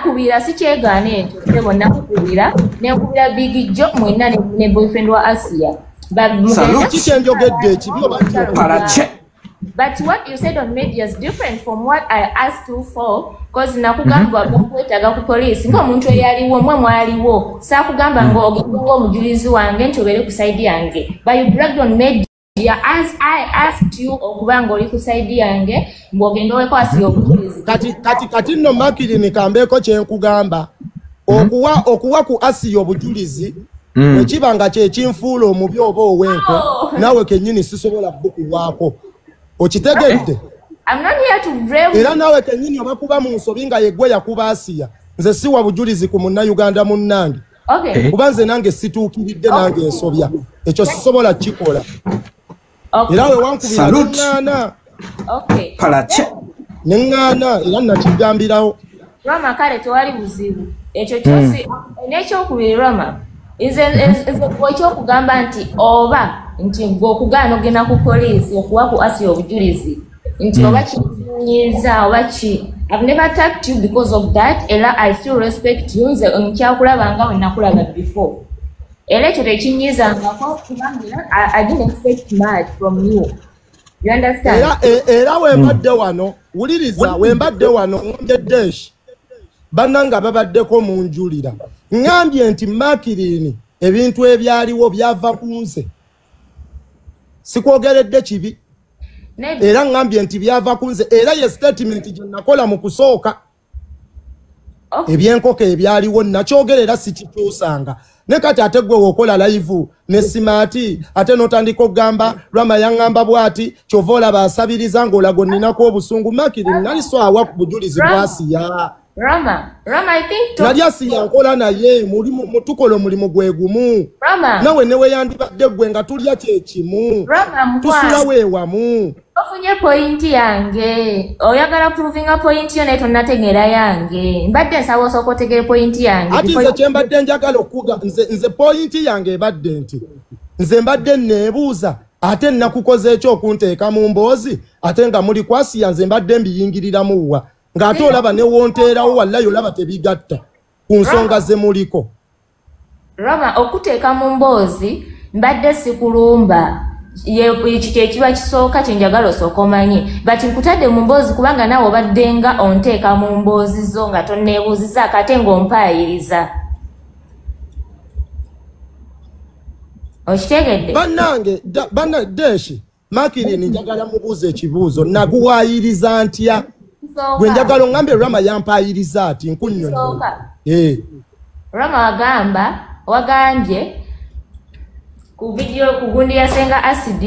nakubira sikyegane ntebo nakubira nekubira Big Joe mwenna ne boyfriend wa Asia. But what you said on media is different from what I asked you for, because nakugamba bakwetaga ku police ngo muntu eyaliwo mwe mwaliwo sakugamba ngo omujulizi wange ntobere ku side yange, but you bragged on media as I asked you okubanga oli ku side yange mbogendo weko Asia obujulizi. Kati no makiri nikambeko kyenkugamba okuwa ku Asia obujulizi ekibanga kye kinfuulo omubi oba owenko nawe kenyini sisobola buku wako okitegedde. I'm not here to blame. Era nawe kenyini obakuba mu nsobi nga yegwe yakuba Asia nze siwa bujulizi ku munna Uganda munnange. Okay. Kuba nze nange situukiridde nange ensobya ekyo sisobola kikola. Okay. Era we wankubira nengana. Okay. Palache. Nengana era nakigambirawo. Rama kale tewali buzibu. Ekyo kyosi n'ekyokubiri Rama ekyokugamba nti oba nti ng'okugaana ogenda ku poliisi okuwa ku Asia obujulizi nti oba kinyiza oba ki. I've never attacked you because of that. Era I still respect you. Nze nkyakulaba nga we nakulaba before. Era ekyo tekinyizangako kubanga I didn't expect much from you. You understand? Era wembadde wano wuliriza wembadde wano ngeddeshi bannanga babaddeko munjulira ngambye nti Makirini ebintu ebyaliwo byava kunze sikwogeredde kibi era ngambye nti byava kunze era ye statement gye nakola mu kusooka ebyenkoko ebyaliwo nakyogerera sikikyusanga ne kati ate gwe wokola live ne simati ate notandika okugamba Rama yangamba bwati kyova olaba asabiriza ng'olago ninako obusungu Makirini nali so awa ku bujulizi bwa Asia. Rama, I think nali Asia nkola naye mutukola omulimu gwe gumu. Nawe newe yandibadde gwe nga tulya kyekimu. Tusula weewamu. Ofunye point yange. Oyagala proving a point yo neto nategera yange. Mbadde nsaba osooka otegere point yange. Ati nze kyembadde njagala okuga nze point yange ebadde nti nze mbadde neebuuza ate nakukoze ekyo okunteeka mu mboozi ate nga muli ku Asia nze mbadde mbiyingiriramu wa ng'ate olaba ne wonteerawo wallayo olaba tebigatta ku nsonga ze muliko. Rama okuteeka mu mboozi mbadde sikulumba ekiba kisooka kyenjagala osooka omanyi but nkutadde mu mboozi kubanga naawe obaddenga onteeka mu mboozi zo nga tonneebuuzizaako ate ng'ompaayiriza. Okitegedde? Bannange Deshi Makirini njagala mubuuza ekibuuzo naguwaayiriza ntya? Gwe njagala ngambe Rama yampaayiriza ati nkunnyonnyola. Rama wagambye ku video ku gundi ya Senga Acid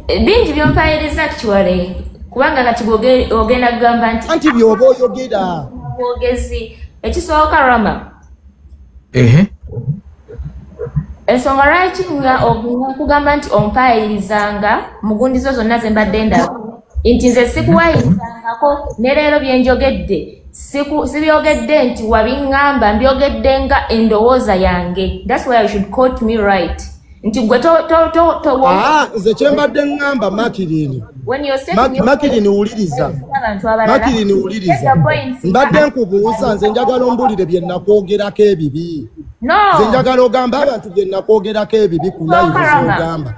bingi byompaayiriza kiwale kubanga kati ogenda kugamba nti byoba oyogera bwogezi ekisooka Rama ensonga lwaki nga okugamba nti ompaayirizanga mu gundi zo zonna ze mbadde ndaba nti nze sikuwayirizangako ne leero byenjogedde sibyogedde nti wabiŋŋamba mbyogedde nga endowooza yange. That's why you should quote me right. Nti gwe nze kyembadde ŋŋamba Makirini wuliriza Makirini wuliriza mbadde nkubuuza nze njagala ombulire bye nakwogerako ebibi. Nze njagala ogamba abantu bye nakwogerako ebibi ku live z'ogamba.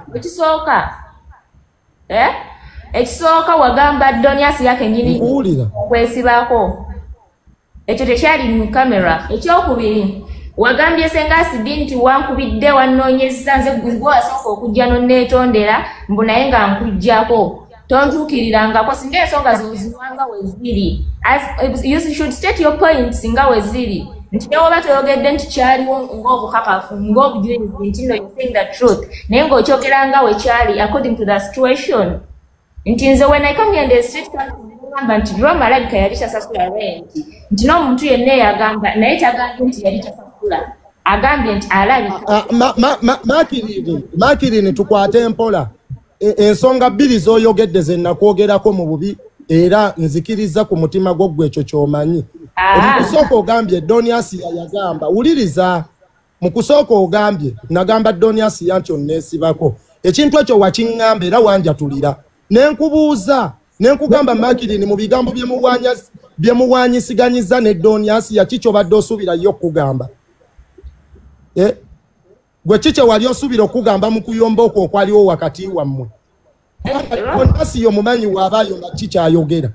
Ekisooka wagamba Donias yake nyini kwesibako ekyo tekyali mu kamera. Ekyokubiri wagambye Senga Acid nti wankubidde wanoonyeza nze gwasooka okujja nonneetondera mbu naye nga nkujjako tontuukirirangako singa ensonga ziwanga weziri. You should state your points nga weziri nti newoba toyogedde nti kyaliwo ng'obukakafu ng'obujulizi nti no you saying the truth naye ng'okyogeranga we kyali according to the situation. Nti nze when I come here in the street ngamba nti Rama alabika yali tasasula rent nti n'omuntu yenna yagamba naye tagambye nti yali tasasula agambye nti alabika. Makirini tukwate empola ensonga bbiri z'oyogedde ze nakwogerako mu bubi era nzikiriza ku mutima gwo gwe ekyo ky'omanyi. Omukusooka ogambye Donias yagamba wuliriza mu kusooka ogambye nagamba Donias nti onneesibako ekintu ekyo wakiŋŋamba era wanjatulira. Nenkubuuza nenkugamba Makirini mu bigambo bye muwanyisiganyiza ne Donias ya kicho badde osubira yo kugamba gwe kicho wali osubira okugamba mu kuyomba okwo kwaliwo wakati wammwe Donias yo mumanyi wabayo na kicho ayogera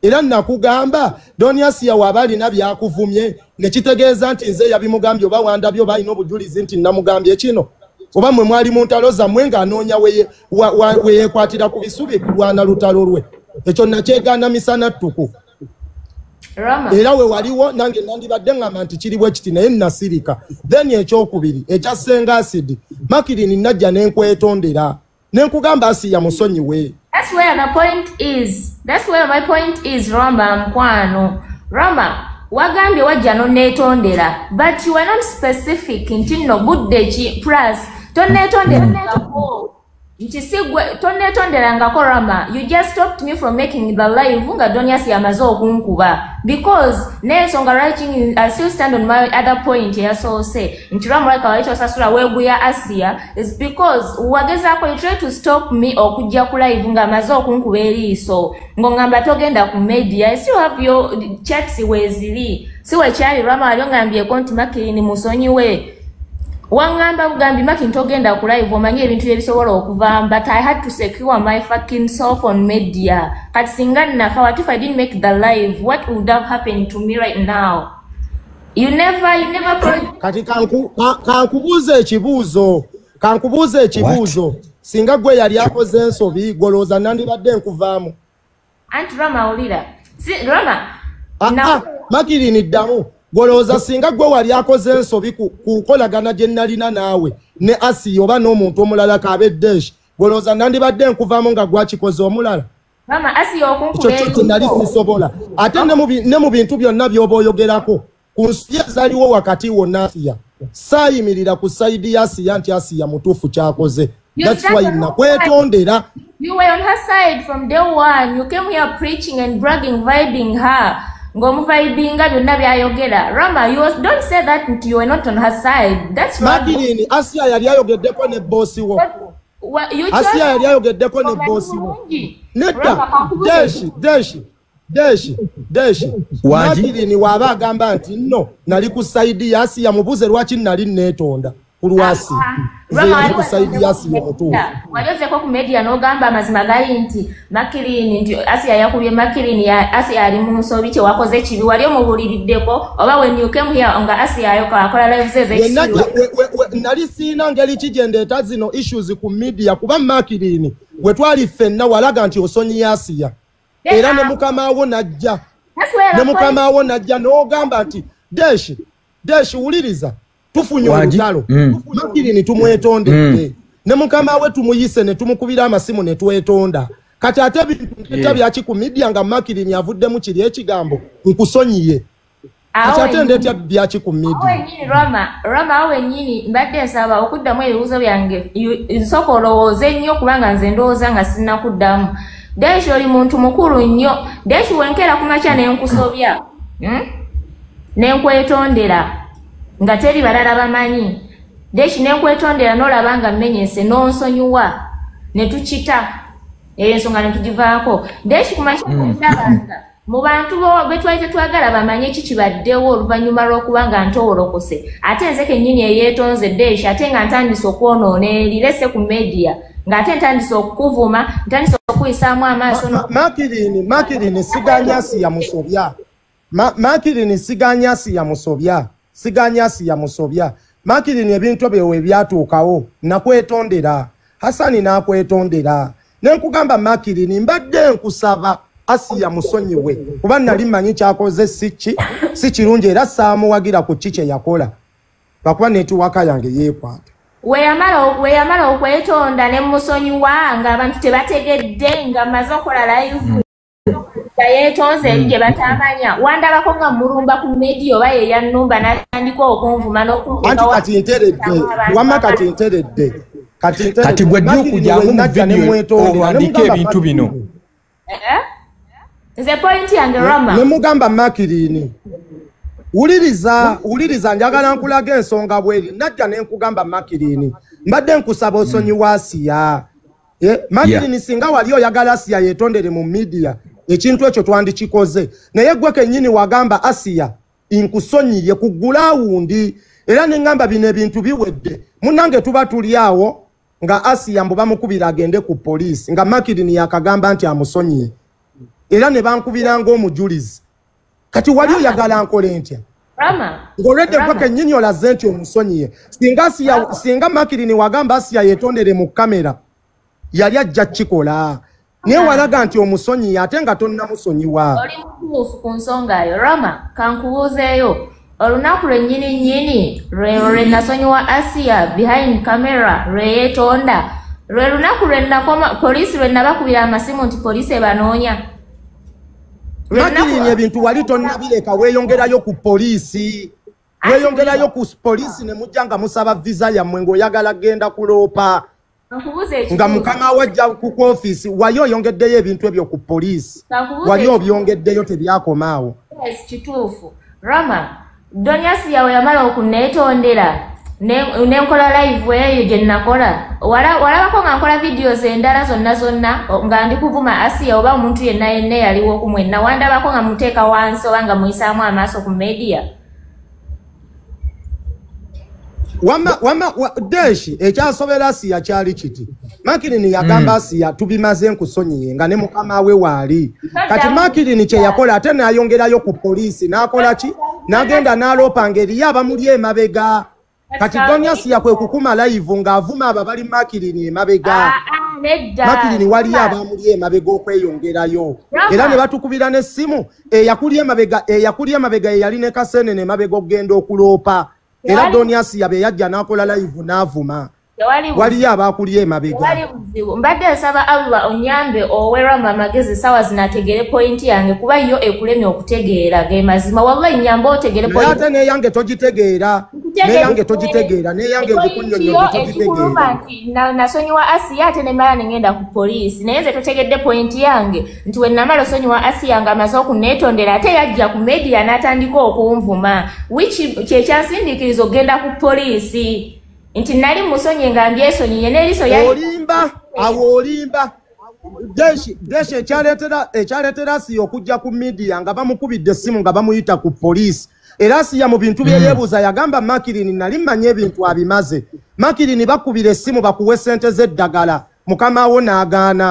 era nakugamba Donias ya wabali na byakuvumye ne kitegeeza nti nze yabimugambye oba wandabyo balina obujulizi nti namugambye kino oba mwe mwali mu ntalo zammwe ng'anoonya weyekwatira ku bisubi kulwana lutalo lwe ekyo nakyegaana misana ttuku era we waliwo nange nandibadde ngamba nti kiri bwe kiti naye nasirika then ekyokubiri ekyasenga asidi Makirini najja n'enkwetondera nenkugamba Asiya musonyiwe. That's where the point is. That's where my point is, Rama Mkwano. Rama, wagambye wajja nonetondera, but you are not specific nti no good day plus tonetondera ngako. Nti sigwe tonetondera ngako Rama. You just stopped me from making the live nga Donias yamazo okunkuba because nensonga writing I still stand on my other point here so say nti Rama like waito sasura webu ya Asia is because wageza ko you try to stop me okujja ku live nga mazo okunkuba eriso ngongamba togenda ku media I still have your chats wezili siwe cyali Rama aliyongambye konti Makirini musonyiwe wangamba ugambi Makirini togenda ku live omanye ebintu ebisobola okuva but I had to secure my fucking self on media kati singani nafa what if I didn't make the live what would have happened to me right now you never kati kankubuuze ekibuuzo singa gwe yali akoze ensobi goloza nandibadde nkuvaamu anti Rama olira Rama Makirini ddamu goloza singa gwe wali akoze ensobi kukolagana gye nalina naawe ne Asiya oba n'omuntu omulala kabeddesh goloza nandibadde nkuvaamu nga gwakikoze omulala Mama Asiya okunkubeera nali sisobola ate ne mu bintu byonna by'oba oyogerako ku nsi ezaliwo wakati wonna Asiya saayimirira ku sayidi ya Asiya nti Asiya mutuufu kyakoze that's why nakwetondera. You were on her side from day one. You came here preaching and bragging, vibing her. Ngomuvibinga byonna byayogera. Rama, don't say that you were not on her side. That's Makirini Asiya yali ayogeddeko ne bosi wo. Asiya yali ayogeddeko ne bosi wo. Netta Deshi Makirini waba agamba nti no nali ku side ya Asiya mubuze lwaki nali netonda kulwasi nali ku side ya Asiya mutuufu walioze ko ku media no gamba mazima gali nti Makirini nti Asiya yakubye Makirini ya Asiya ali mu nsobi kye wakoze kibi wali omubuliriddeko oba when you came here nga Asiya ayoka akola live zeze nali sina ngeli kijendeeta zino issues ku media kuba Makirini we twali fenna walaga nti osonyi ya Asiya era ne mukama wo najja n'ogamba nti Deshi wuliriza tufunye olutalo Makirini tumwetondedde ne mukama we tumuyise ne tumukubira amasimu ne twetonda kati ate bintu byaki ku media nga Makirini avuddemu kiri ekigambo nkusonyiye ate ndetya byaki ku media Rama awe nyini mbadde nsaba okuddamu ebibuuzo byange nsooka olowooze nnyo kubanga nze ndowooza nga sinnakuddamu Deshi oli muntu mukulu nnyo Deshi wenkera kumakya nenkusobya nenkwetondera nga teri balala bamanyi Deshi nenkwetondera n'olaba nga mmenyese n'onsonyiwa ne tukita ensonga ne tugivaako Deshi kumakya ndabanga mu bantu be twali tetwagala bamanye kikibaddewo oluvannyuma lw'okubanga ntowolokose ate nze kennyini eyeetonze Deshi ate nga ntandise okwonoona erirese ku media ngate ntandise okuvuma ntandise okuyisaamu amaaso Makirini siganya Asiya musobya Makirini siganya Asiya musobya Makirini ebintu byewe byatuukawo nakwetondera Hasani nakwetondera nenkugamba Makirini mbadde nkusaba Asiya musonyiwe kuba nali manyi kyakoze si kirungi era saamuwagira ku kiki yakola bakuba netiwaka yange yeekwata weyamala okwetonda ne musonyiwa ng'abantu tebategedde nga maze okola live yeetonze gye batamanya wandabako nga mulumba ku media oba yeyannumba natandika okunvuma kati gwe ddi okujyamu mu vidiyo owandiika ebintu bino nze pointi yange Rama nemugamba Makirini Uliriza njagala nkulaga ensonga bweri najja nenkugamba Makirini mbadde nkusaba osonyiwa Asiya Makirini singa wali oyagala Asiya yetondere mu media ekintu ekyo twandikikoze naye gwe kennyini wagamba Asia inkusonyiye ku gulawundi era nengamba bino ebintu biwedde munange tuba tuli awo nga Asia mbu bamukubira agende ku poliisi nga Makirini yakagamba nti amusonyiye era ne bankubiranga omujulizi kati wali oyagala nkole ntya ng'olwedde gwe kennyini olaze nti omusonyiye singa Makirini wagamba Asia yetondere mu kamera yali ajja kikola naye walaga nti omusonyiye ate nga tonnamusonyiwa oli mutuufu ku nsonga eyo Rama kankubuuzeeyo olunaku lwennyini lwe nasonyiwa Asia behind camera lwe yeetonda lwe lunaku lwe nakoma poliisi lwe nabakubira amasimu nti poliisi ebanoonya Makirini ebintu wali tonnabireka weeyongerayo ku poliisi weeyongerayo ku poliisi ne mujja nga musaba visa yammwe ng'oyagala genda kuloopa nga mukama wajja ku office wali oyongeddeyo ebintu ebyo ku poliisi wali obyongeddeyo tebyakomaawo kituufu Rama Donias yawe yamala okuneetondera nenkola live eyo gye nakola walabako nga nkola videos endala zonna nga ndi kuvuma Asia oba omuntu yenna yaliwo okumwenna wandabako nga muteeka wansi oba nga muyisaamu amaaso ku media Deshi ekyasobera Asia kyali kiti Makirini yagamba Asia tubimaze nkusonyiye nga ne mukama we waali kati Makirini kye yakola ate n'ayongerayo ku poliisi n'akola ki n'agenda n'aloopa ngeri abamuli emabega kati Donias yakwe kukuma live ng'avuma ababali Makirini emabega Makirini wali abamuli emabega okweyongerayo era ne batukubira n'essimu eyakuli emabega eyali ne Kasene emabega okugenda okuloopa era Donias yabe yajja n'akola live n'avuma wali abakuli emabega mbadde nsaba Allah onyambe owerama amagezi sawa zinategere point yange kuba yo ekulemye okutegeera ge mazima wallahi nyambo otegere point ate neyange togitegeera neyange nkunyonyo togitegeera nasonyiwa Asia ate nemala nengenda ku poliisi naye nze totegedde point yange nti we namala osonyiwa Asia nga amaze okuneetondera ate yajja ku media n'atandika okunvuma kyekyasindiikiriza okugenda ku poliisi nti nali musonye nga mbyesonyiye n'eriso yali olimba Deshi ekyaletera Asia okujja ku media nga bamukubidde essimu nga bamuyita ku poliisi era Asia mu bintu bye yeebuuza yagamba Makirini nali mmanye ebintu abimaze Makirini bakubira essimu bakuwe ssente z'eddagala mukama wo n'agaana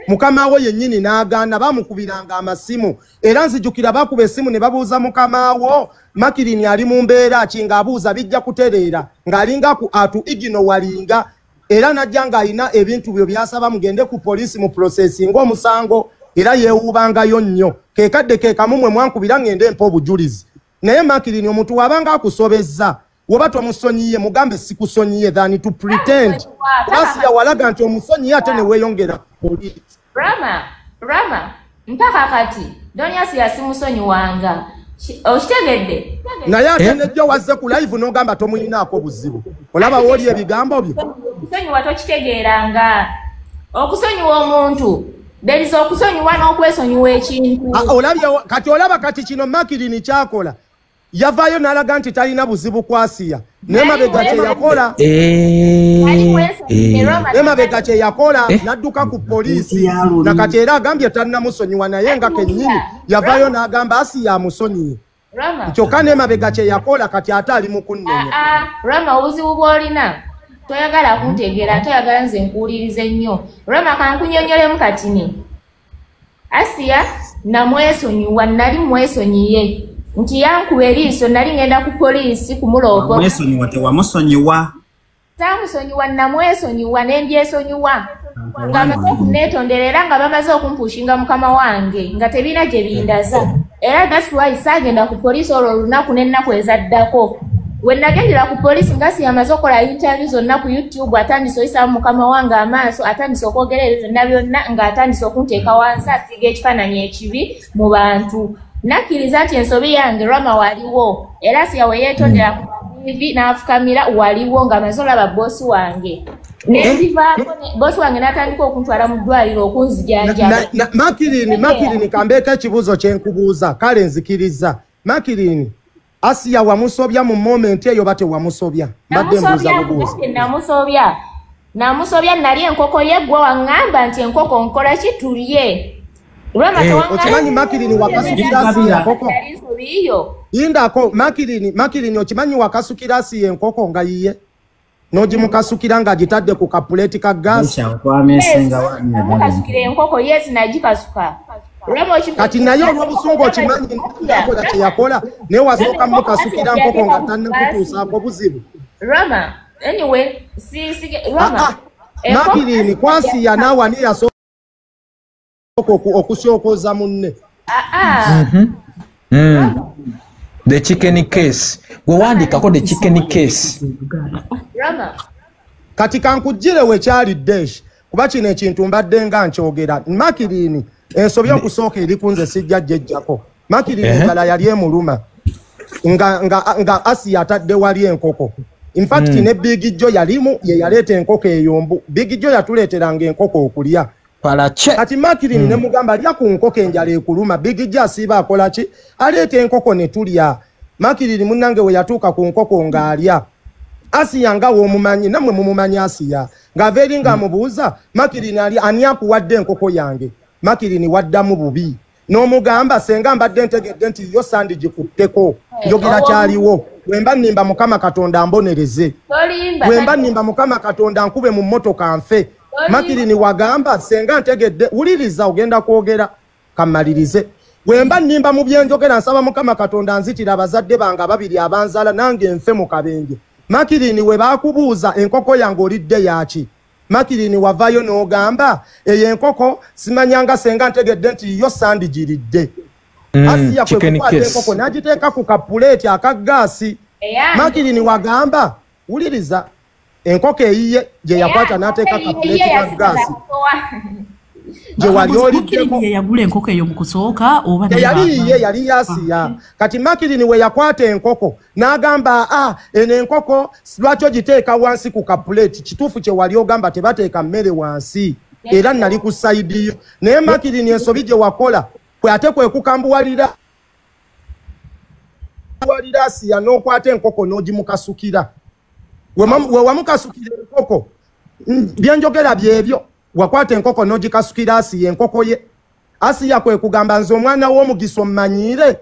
mukama wo yennyini n'agaana bamukubiranga amasimu era nzijukira bakuba essimu ne babuuza mukama wo Makirini ali mu mbeera ki ng'abuuza bijja kutereera ng'alinga ku atu igino walinga era najja ng'alina ebintu byo byasaba mugende ku poliisi mu processing omusango era yeewuubangayo nnyo keekadde keekamumwe mwankubira ngende empa obujulizi naye Makirini omuntu wabanga akusobezza woba tomusonyiye mugambe sikusonyiye than to pretend Asia walaga nti omusonyiye ate ne weeyongera poliisi Rama mpaka kati Donias yasimusonyi wanga okitegedde naye ate nejjo wazze ku live n'ogamba tomuyinaako buzibu olaba wooli ebigambo byo okusonyiwa tokitegeeranga okusonyiwa omuntu deriza okusonyiwa n'okwesonyiwa ekintu kati olaba kati kino Makirini kyakola yavaayo n'alaga nti talina buzibu ku Asia n'emabega kye yakola n'adduka ku poliisi nakati era agambye talinamusonyiwa naye nga kennyini yavaayo n'agamba Asia amusonyiye kyokka n'emabega kye yakola kati ate ali mu kunnenya Rama obuzibu bw'olina toyagala kuntegeera toyagala nze nkuwulirize nnyo Rama kankunyonyolemu katini Asia namwesonyiwa nali mwesonyiye nti yankuba eriiso nali ngenda ku poliisi kumuloopa mwesonyiwa tewamusonyiwa tamusonyiwa namwesonyiwa nembyesonyiwa nga bamaze okuneetondera era nga bamaze okumpushinga mukama wange nga tebina gye bindaza era that's why saagenda ku poliisi olwo olunaku n'ennaku ezaddako we nagendera ku poliisi nga siyamaze okukola interview zonna ku YouTube atandise oyisaamu mukama wange amaaso atandise okwogerera byonna byonna ng'atandise okunteeka wansi asiiga ekifaananyi ekibi mu bantu nakkiriza nti ensobi yange Rama waliwo era Asia we yeetondera ku TV n'afukamira waliwo ng'amaze olaba boosi wange nenzivaako boosi wange n'atandika okuntwala mu ddwaliro okunzijanjaba Makirini kambeeko ekibuuzo kye nkubuuza kale nzikiriza Makirini Asia wamusobya mu moment eyo bate wamusobya mbadde mbuuza bubuuza namusobya nali enkoko yeggwa waŋŋamba nti enkoko nkola ki tulye Okimanyi Makirini wakasukira si enkoko. Indako Makirini okimanyi wakasukira si enkoko nga yiye. Noji mukasukira nga agitadde ku kapuleti ka gas. Mukasukira enkoko yes najikasuka. Kati naye olw'obusungu okimanyi nakola kyeyakola naye wasooka mukasukira nkoko nga tannakutuusaako buzibu. Rama, anyway, Rama. Makirini kwasiya naawe ani yasooka okusookoza munne. The chicken case. Gwe wandikako the chicken case. Rama. Kati kankujjire wekyali Desh kuba kino ekintu mbadde nga nkyogera. Makirini ensobi okusooka eri kunze sijja jjejjako. Makirini enjala yali emuluma nga Asiya atadde wali enkoko. In fact ne Big Joe yalimu ye yaleeta enkoko eyombu. Big Joe yatuleeteranga enkoko okulya. Kati Makirini ne mugamba lya ku nkoko enjala ekuluma. Big Joe asiba akola ki? Aleeta enkoko ne tulya. Makirini munnange we yatuuka ku nkoko ng'alya. Asiya nga w'omumanyi namwe mumumanyi Asiya ng'aveeri ng'amubuuza Makirini ani akuwadde enkoko yange. Makirini waddamu bubi n'omugamba senga mbadde ntegedde nti yo sandi gikutteko njogera kyaliwo wemba nnimba Mukama Katonda ambonereze wemba nnimba Mukama Katonda nkube mu mmotoka nfe. Makirini wagamba senga ntegedde wuliriza ogenda kwogera kamalirize wemba nnimba mu byenjogera nsaba Mukama Katonda nzitira abazadde bange ababiri abanzala nange nfe mu kabenje. Makirini we baakubuuza enkoko yange olidde yaki. Makirini wavayo n'ogamba eyo enkoko simanyanga senga ntegedde nti yo sandi giridde. Asiya kwe kukwata enkoko n'agiteeka ku kapuleti aka gaasi. Makirini wagamba wuliriza enkoko eyiye gye yakwata n'ateeka kapuleti ka gaasi. Je wali oliddeko yagula enkoko eyo mu kusooka oba yali Asiya. Kati Makirini we yakwata enkoko n'agamba eno enkoko lwaki ogiteeka wansi ku kapuleti kituufu kye wali ogamba tebateeka mmere wansi era nali ku sayidi yo. Naye Makirini ensobi gye wakola kwe ate kwe kukambuwalira Asiya n'okwata enkoko n'ogimukasukira. We wamukasukira enkoko byenjogera byebyo. Wakwata enkoko n'ogikasukira Asiya enkoko ye. Asiya kwe kugamba nze omwana w'omugiso mmanyire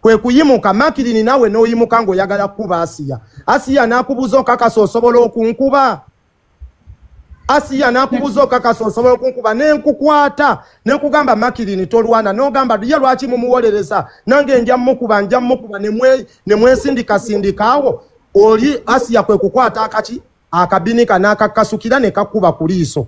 kwe kuyimuka. Makirini nawe n'oyimuka ng'oyagala kuba Asiya. Asiya n'akubuuza okakasa osobola okunkuba. Asiya n'akubuuza okakasa osobola okunkuba n'enkukwata n'ekugamba Makirini tolwana n'ogamba ye lwaki mumuwolereza nange nja mmukuba ne mwesindikasindikaawo. Oli Asiya kwe kukwata akaki akabinika n'akakasukira ne kakuba ku liiso.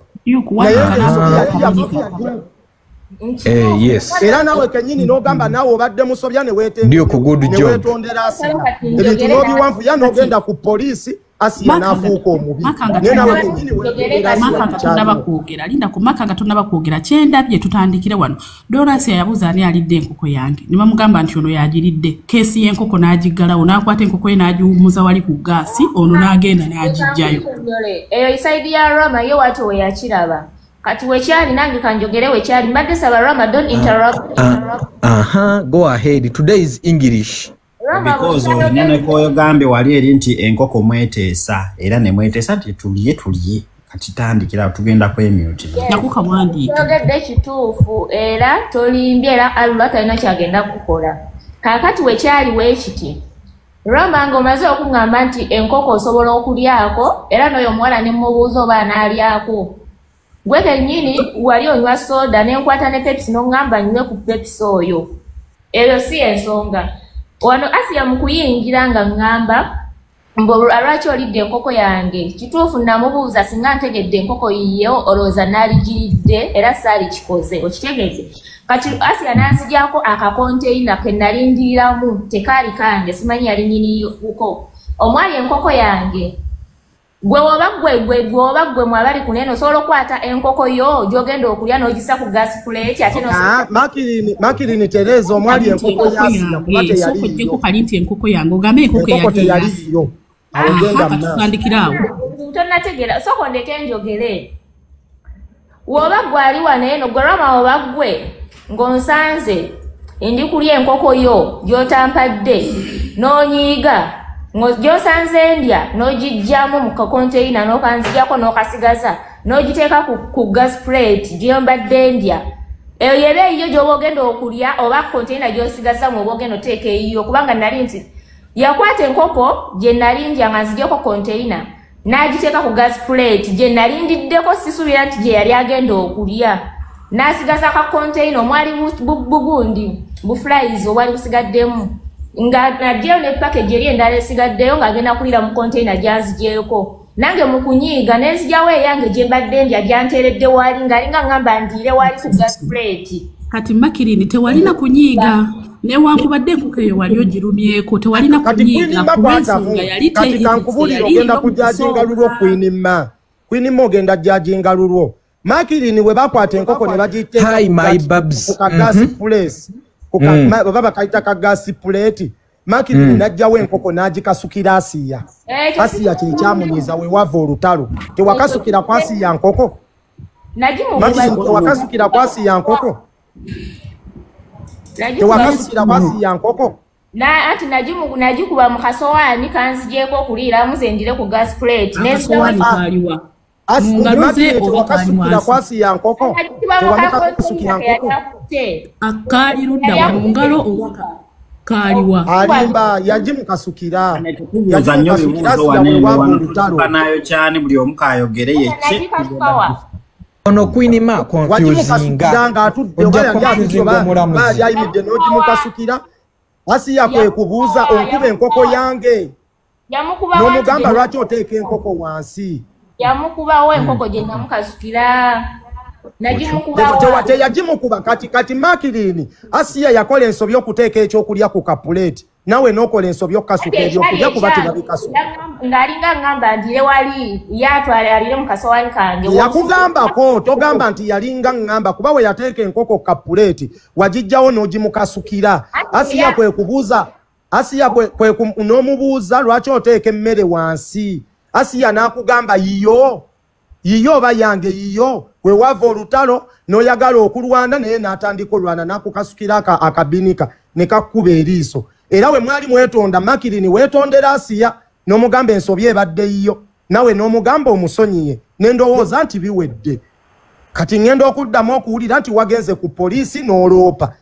Yes. Era nawe kenyini n'ogamba nawe obadde musobya ne weetondera Asiya. Ebintu n'obiwanvu ya n'ogenda ku poliisi Asiya n'afuuka omubi. Nawe kenyini linda ku Makanga tonnabakwogera kyendabye tutandikire wano. Asiya yabuuza ani alidde enkoko yange. Ne bamugamba nti ono yagiridde. Keesi y'enkoko n'agiggalawo n'akwata enkoko ye n'agiwummuza wali ku gaasi ono n'agenda n'agiggyayo. Eyo isaidi ya Rama ye wati we yakiraba. Kati wekyali nange kanjogere wekyali mbadde saba Rama don't interrupt. Go ahead. Today is English. Because olina koyogambe wali eri nti enkoko mweteesa era ne mweteesa nti tuliye kati tandikira tugenda kwemute. Nakuka mwandi. Yogedde kituufu era tolimbye era alula talina kyagenda kukola. Kakati wekyali weekiti. Rama ng'omaze okungamba nti enkoko osobola okulyako era n'oyo omuwala ne mubuuza oba anaalyako. Gwe kennyini wali onywa soda n'enkwata ne Pepsi n'ongamba nywe ku Pepsi oyo. Eyo si ensonga. Wano Asiya mu kuyingira nga ngamba lwaki olidde enkoko yange. Kituufu namubuuza singa ntegedde enkoko yiyo olowooza naaligiridde era saali kikoze okitegeeze. Kati Asiya n'anzigyako akakonteyina ke nalindiramu tekaali kange simanyi yali nnyiniuko. Omwali enkoko yange gwe oba gwe mwabali kunene osobola okukwata enkoko yo gy'ogenda okulya n'ogisa ku gas plate ate Makirini Tereza omwali enkoko ya Asiya kuba teyaliyo. Kali nti enkoko yange ogambe enkoko teyaliyo. Tutandikiraawo. Tonnategeera sooka ondeete njogere. Woba gwe ali wano eno gwe Rama oba gwe ng'onsanze ndi kulya enkoko yo gy'otampadde n'onyiiga gy'osanze ndya n'ogijjamu mu kakonteyina n'okanzijako n'okasigaza n'ogiteeka ku gas plate gye mbadde ndya eyo yebe iyo gyoba ogenda okulya oba container gyosigaza mu obogendo teeke iyo kubanga nali nti yakwata enkoko gye nali ndya nga nzigyeko container n'agiteeka ku gas plate gye nali ndiddeko sisuubira nti gye yali agenda okulya n'asigaza ka container omwali bugundi buflies obwali busigaddemu nga naggyeyo ne package eri endala esigaddeyo ng'agenda kulira mu container gy'anzigyeko nange mu kunyiiga ne nzigyawo eyange gye mbadde ndya gyanteeredde wali ng'alinga ngamba ndiire wali ku gas plate. Kati Makirini tewalina kunyiiga newankubadde enkoko eyo wali ogirumyeko tewalina kunyiiga kubensonga yali kati kankubulira ogenda kujajinga lulwo kwinima ogenda jajinga lulwo Makirini we bakwata enkoko ne bagiteeka ku gas place oba bakaita ka gas plate Makirini najjawo enkoko n'agikasukira Asiya. Asiya kye kyamunyiza we wava olutalo tewakasukira kwa Asiya nkoko Makirini tewakasukira kwa Asiya nkoko tewakasukira kwa Asiya nkoko ati najikuba mu kasowaani kanzigyeko okuliira muzendire ku gas plate kasowaani kaliwa tewakasukira kwa Asiya nkoko tewakasukira nkoko akali ludda wa mu ngalo owaka kaliwa alimba yajimukasukira nayo cyane buli omukayogere yeke ono kwinima konfusing yayimidde n'ogimukasukira Asiya kwe kubuuza onkuba enkoko yange n'omugamba lwaki oteeka enkoko wansi yamukubawo enkoko gye namukasukira teyagimukuba kati Makirini Asiya yakola ensobi okuteeka ekyokulya ku kapuleti nawe n'okola ensobi okukasuka ebyokulya kuba tebabikasuka ng'alinga ngamba ndire wali yatwala alire mu kasowaani kange yakugambako togamba nti yalinga ngamba kuba we yateeka enkoko ku kapuleti wagijjawo n'ogimukasukira Asiya kwe kubuuza Asiya kwe n'omubuuza lwaki oteeka emmere wansi Asiya n'akugamba yiyo oba yange yiyo we wava olutalo n'oyagala okulwana naye n'atandika olwana n'akukasukira akabinika ne kakkuba eriiso era we mwali mwetonda Makirini weetondera Asiya n'omugamba ensobi ebadde yiyo nawe n'omugamba omusonyiye n'endowooza nti biwedde kati ngenda okuddamu okuwulira nti wagenze ku poliisi n'oloopa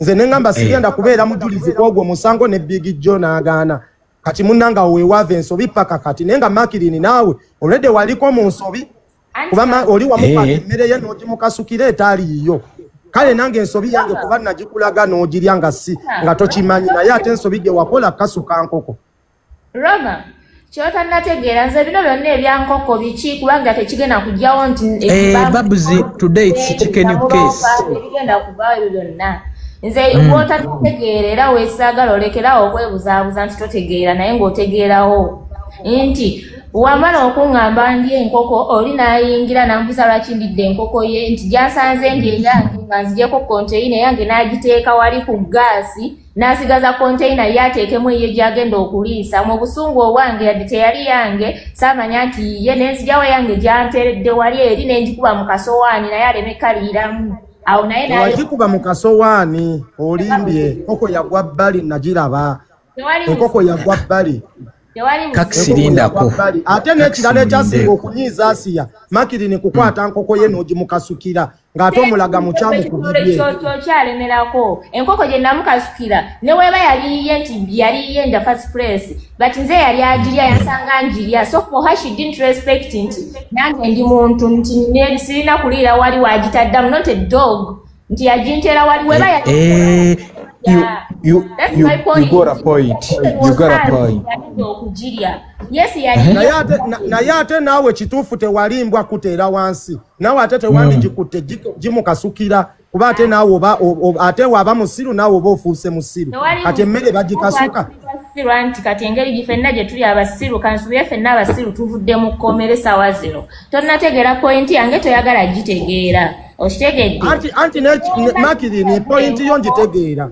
nze ne ngamba sigenda kubeera mujulizi kwogwo musango ne Big Joe n'agaana kati munnanga weewava ensobi paka kati naye nga Makirini naawe olwedde waliko mu nsobi kuba oli wamukwata emmere ye n'ogimukasukira etaali yiyo kale nange ensobi yange kuba nagikulaga n'ogirya nga tokimanyi naye ate ensobi gye wakola kasuka nkoko Roma kyotannategeera nze bino byonna ebyankoko biki kubanga tekigenda kujjawo nti Babuzi today it's chicken case ebigenda kuvaawo ebyo byonna nze bw'otategeera era weesaagala olekerawo okwebuzaabuza nti totegeera naye ng'otegeerawo nti wamala okuŋŋamba ndya enkoko oli n'ayingira n'ambuuza lwaki ndidde enkoko ye nti gyasanze ndya eyange nga nzigyeko konteyina eyange n'agiteeka wali ku gaasi n'asigaza konteyina ye ateekemu eyo gy'agenda okuliisa mu busungu obwange yadde teyali yange saamanya nti ye n'enzigyawo eyange gyanteeredde wali eri n'engikuba mu kasowaani naye aleme kaliiramu awo naye wagikuba mu kasowaani olimbye enkoko yagwa bbali nagiraba enkoko yagwa bbali kakisirindako ate n'ekirala ekyasinga okunyiiza Asiya Makirini kukwata nkoko ye n'ogimukasukira ng'ate omulaga mukyamu ku bibye kyalemerako enkoko gye namukasukira ne weeba yaliiye nti yaliiye nda first place but nze yali agirya yansanga njirya so for her she didn't respect nti nange ndi muntu nti sirina kuliira wali wagitaddamu not a dog nti yagintera wali weeba yali You got a point. You got a point. Yes, naye ate naawe kituufu tewalimbwa kuteera wansi naawe ate tewandijikutte gimukasukira kuba ate naawe ate waaba musiru naawe oba ofuuse musiru kati emmere bagikasuka nti kati engeri gifenna gye tuli abasiru kansubire ffenna abasiru tuvudde mu kkomere saawa zino tonnategeera pointi yange toyagala gitegeera okitegedde anti Makirini pointi yo ngitegeera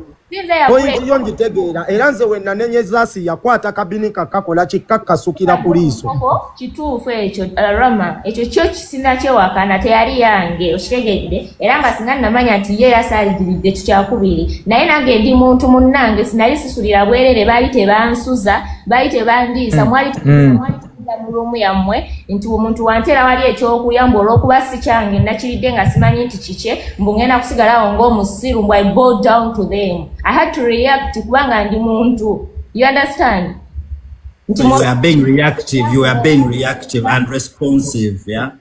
pointi yo ngitegeera era nze wenna nenyeza Asiya yakwata kabinika kakola kikakkasukira ku liiso kituufu ekyo Rama ekyo kyo kisinakyewakana teyali yange okitegedde era nga singa namanya nti ye yasaaligiridde tukyakubiri naye nange ndi muntu munnange sinali sisulira bwerere baali tebansuza baali tebandiisa mwali mu room yammwe nti omuntu wantera wali ekyokuyamba olw'okuba si kyange nakiridde nga simanyi nti kike mbu ngenda kusigalawo ng'omusiru mbu I bow down to them. I had to react kubanga ndi muntu. You understand? So you are being reactive and responsive, yeah?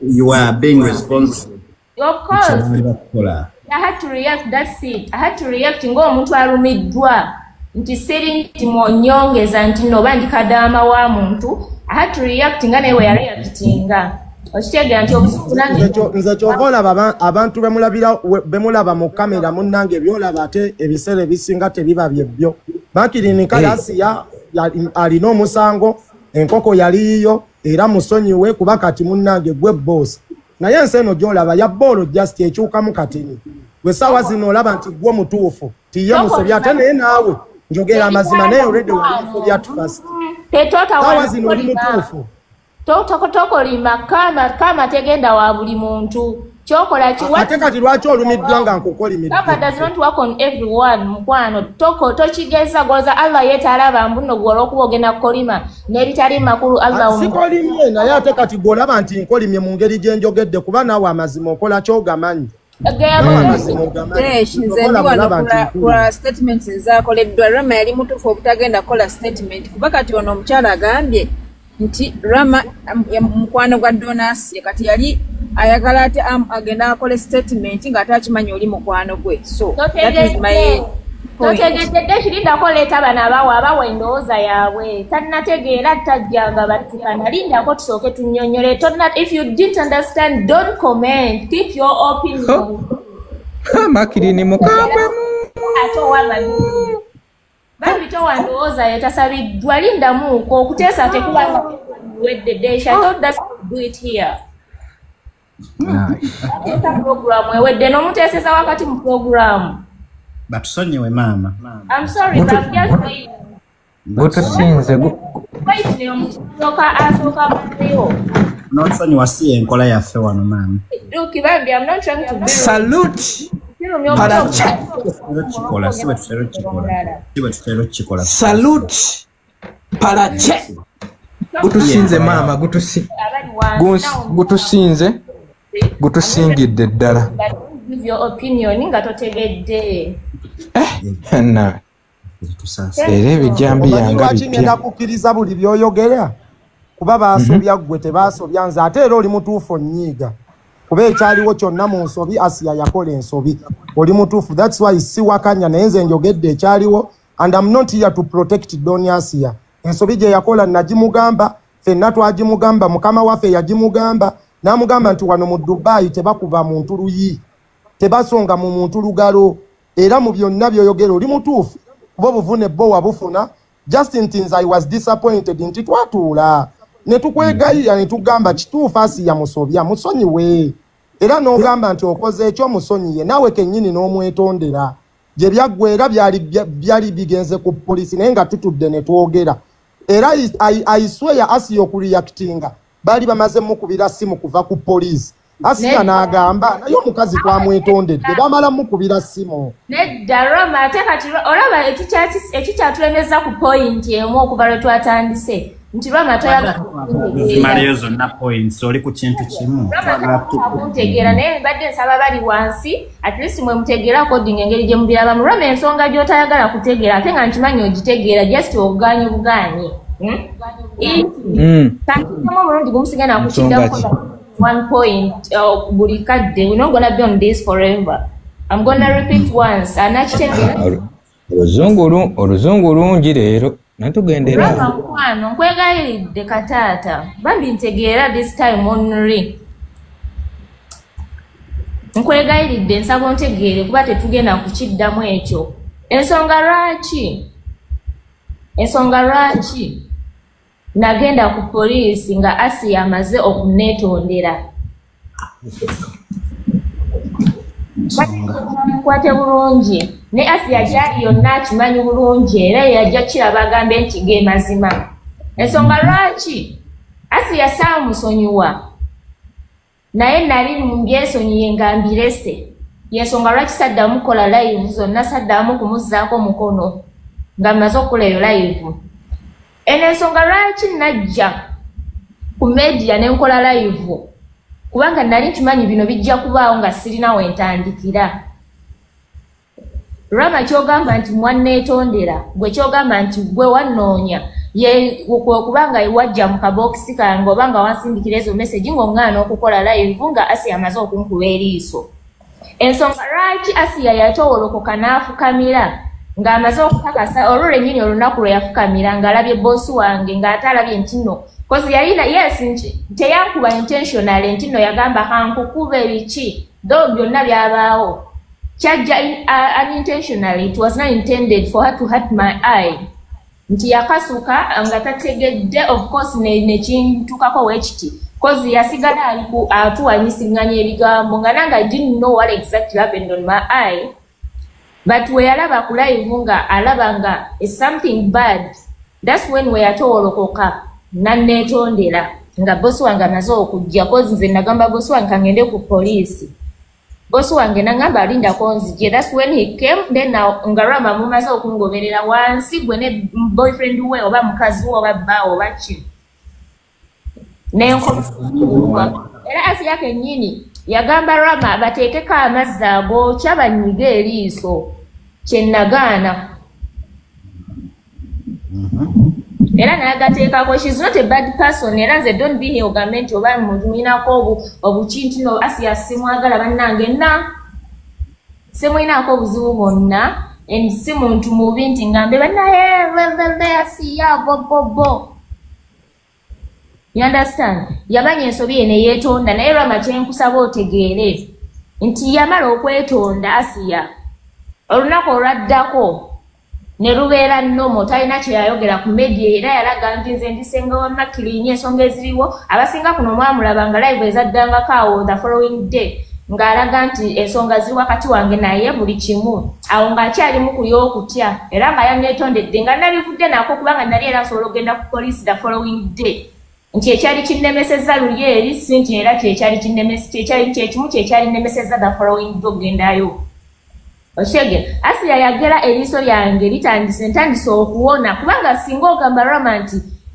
You are being responsive. Of course. I had to react, that's it. I had to react ng'omuntu alumiddwa nti seri nti mwonyongeza nti noba ndikadama wa muntu. I had to react nga naye we yareactinga. Okitegera nti nze kyova olaba abantu bemulaba mu kamera munnange byolaba ate ebiseera ebisinga tebiba byebyo. Bakirinika Asiya alina omusango enkoko yaliyo era musonyiwe kuba kati munnange gwe boss. Naye ensi eno gyolaba ya boolo just ekyukamu katini. Gwe saawa zino olaba nti gwe mutuufu tiye musobya ate naye naawe njogera amazima naye already wamusobya first. Saawa zino oli mutuufu. Tokolima kama tegenda wa buli muntu. Chokola chiwa. Ate kati lwaki olumiddwa nga nkukolimidde. Papa does not work on everyone mukwano. Tochigeza goza Allah yetalaba mbuno gwolo kubogena kolima. Nebitali makulu Allah sikolimye naye ate kati golaba nti nkolimye mu ngeri gye njogedde kuba naawe amazima okola kyogamanyi. Kwa statements ezakoleddwa Rama yali mutuufu obutagenda kola statement kuba kati ono omukyala agambye nti Rama mukwano gwa Donas kati yali ayagala ati agenda akole statement nga atakimanyi oli mukwano gwe. So that is my totegedde kirinda koleeta bana abawa endowooza yaabwe tannategeera tajjanga battikana lindako tusooke tunnyonnyole. If you didn't understand don't comment, keep your opinion. Makirini mukambemu ate owamanyi bambi towandowooza yetasabiddwa lindamuuko okuteesa tekuba wedde dash. I thought that's how to do it here. Program ewedde n'omuteeseza wakati mu program. Batusonyiwe mama. I'm sorry but I'm just saying. Gutusinze Wait ne omutoka asooka amateyo. N'osonyiwa si enkola yaffe wano mama. Look bambi I'm not trying to be. Salute. Parache. Salute. Parache. Gutusinze mama gutusinze. Gutusingidde ddala. Give your opinion nga totegedde. Na. Era ebijambi yanga bipya. Kukkiriza buli byoyogera. Kuba baasobya gwe tebaasobya nze ate era oli mutuufu onnyiiga. Kuba ekyaliwo kyonna mu nsobi Asiya yakola ensobi. Oli mutuufu. That's why si wakanya naye nze njogedde ekyaliwo and I'm not here to protect Doni Asiya. Ensobi gye yakola nagimugamba, ffenna twagimugamba, mukama waffe yagimugamba. Namugamba nti wano mu Dubai tebakuba muntu luyi. Tebasonga mu muntu lugalo. Era mu byonna byoyogera oli mutuufu. Kuba buvune bo wabufuna. Just in things I was disappointed nti twatuula. Ne tukwegayirira ne tugamba kituufu Asiya musobya musonyiwe. Era n'ogamba nti okoze ekyo musonyiye nawe kennyini n'omwetondera. Gye byaggwera byali bigenze ku poliisi naye nga tutudde ne twogera. Era I swear Asiya okureactinga. Bali bamaze mukubira simu kuva ku police. Asiya n'agamba naye omukazi twamwetondedde bamala mukubira simu. Nedda Roma ate kati olaba ekikyatulemeza ku point emu okuva lwe twatandise nti Roma toyaga zimaleyo zonna points oli ku kintu kimu mutegeera naye badde nsaba bali wansi at least mwe mutegeera according engeri gye mubirabamu. Roma ensonga gy'otayagala kutegeera ate nga nkimanyi ogitegeera just ogaanyi bugaanyi. Kantimu mulungi gumusigana kukindamu 1 point buli kadde. We're not gonna be on this forever. I'm gonna repeat once. Anakitegeera oluzungu lungi leero natugendera mukwano nkwegayiridde kataata bambi ntegeera this time only. Nkwegayiridde nsaba ontegeere kuba tetugenda kukiddamu ekyo. Ensonga lwaki nagenda ku poliisi nga Asiya amaze okuneetondera. Mukwate bulungi ne Asiya gyali yonna akimanyi bulungi era yajja kiraba agambe nti ge mazima. Ensonga lwaki Asiya saamusonyiwa naye nali mbyesonyiye nga mbirese. Yensonga lwaki saddamu kola live zonna saddamu kumuzzaako mukono nga mmaze okukola eyo live. ensonga lwaki najja ku media ne nkola live kubanga nali nkimanyi bino bijja kubaawo nga sirina wentandikira. Rama kyogamba nti mwanneetondera gwe kyogamba nti gwe wannoonya ye kubanga wajja mu kabokisi kange oba nga wansindikira ezo message ng'omwana okukola live nga Asia amaze okunkuba eriiso. Ensonga lwaki Asia yatowolokoka n'afukamira ng'amaze okukakasa olwo lwennyini olunaku lwe yafukamira ng'alabye boosi wange ng'ate alabye nti nno kozi yalina yes teyankuba intentionally nti nno yagamba kankukube biki dho byonna byabaawo kyajja unintentionally. It was not intended for her to hurt my eye. Nti yakasuka nga tategedde of course nekintukako wekiti kozi yasigala aliku atuwanyisinganya ebigambo nga nanga I didn't know what exactly happened on my eye, but we alaba ku live nga alaba nga is something bad. That's when we atowolokoka nanneetondera nga bosi wange amaze okujja kozi nze nagamba bosi wange kangende ku poliisi. Bosi wange nangamba alindako nzije. That's when he came. Then now ngarama mumaze okungoberera wansi gwe ne boyfriend we oba mukazi we oba bba oba ki nenkoba era Asia kennyini yagamba Rama bateekeko amazzi agookya banyiga eriiso kyennagaana era nagateekako. She's not a bad person era nze don't be here ogamenti oba mulinako obukinti no Asia simwagala bannange na simwinako obuzibu bwonna and si muntu mubi nti ngambe bannaye Asia bobobo. You understand? Yamanya ensobi ene yeetonda naye Rama kyenkusaba otegeere nti yamala okwetonda Asia olunaku olwaddako ne lubeera nnomo talina kyeyayogera ku media era yalaga nti nze ndisenga wannakkirinye ensonga eziriwo abasinga kuno mwamulaba nga live ezaddangako awo the following day ng'alaga nti ensonga ziri wakati wange naye buli kimu awo ng'akyalimu ku y'okutya era nga yanneetondedde nga nabivudde nako kubanga nali era nsobola okugenda ku poliisi the following day nti ekyali kinnemesezza luli eri si nti era kyekimu kyekyali nnemesezza the following day okugendayo. Oshege Asia yagera eriiso lyange ntandise okuwona kubanga singa ogamba Rama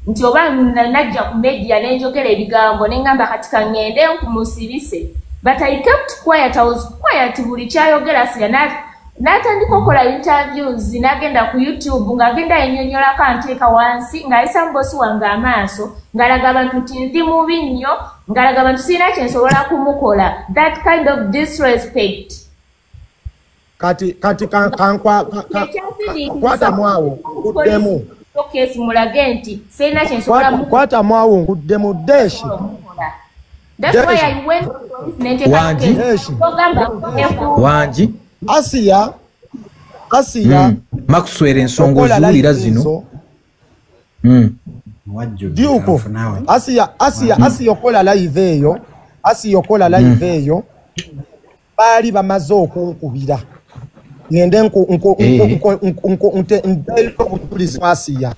nti oba najja ku media nenjogera ebigambo nengamba kati kangende nkumusirise, but I kept quiet. I was quiet buli kyayogera Asia n'atandika okukola interviews n'agenda ku YouTube ng'agenda ennyonnyola kanteeka wansi ng'ayisa mbosi wange amaaso ng'alaga abantu nti ndi mubi nnyo ng'alaga abantu sirina kyensobola kumukola. That kind of disrespect. Kati kwata mwawo nguddemu okesi mulage nti sirina kyensobola kwata mwawo nguddemu deshi. That's why I went wanji Asia Maxwell ensonga ozuulira zino Diuko Asia okola live eyo baali bamaze okunkubira ngende nkobutulizi Asia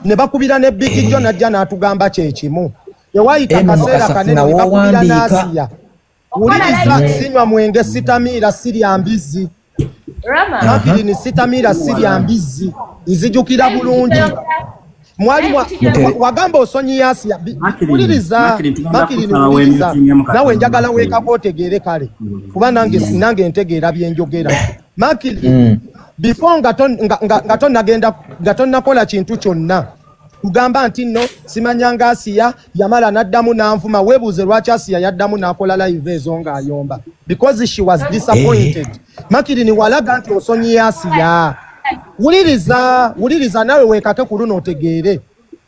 ne bakubira ne Big John ajja n'atugamba kyekimu ewayita kaseera kanene ne bakubira n'Asia uliriza sinywa mwenge sitamira sirya mbizi Makiri ni sitamira sirya mbizi nzijukira bulungi mwali wagamba osonyi Asia uliriza Makiri ni nawe njagala wekako otegeere kale kuba nange ntegeera byenjogera Makiri before nga tonnakola kintu kyonna kugamba nti nno simanyanga Asia yamala n'addamu n'anvuma weebuuze lwaki Asia yaddamu n'akola live ezo ng'ayomba because she was disappointed. Makiri ni walaga nti osonyi Asia wuliriza nawe weekake ku luno otegeere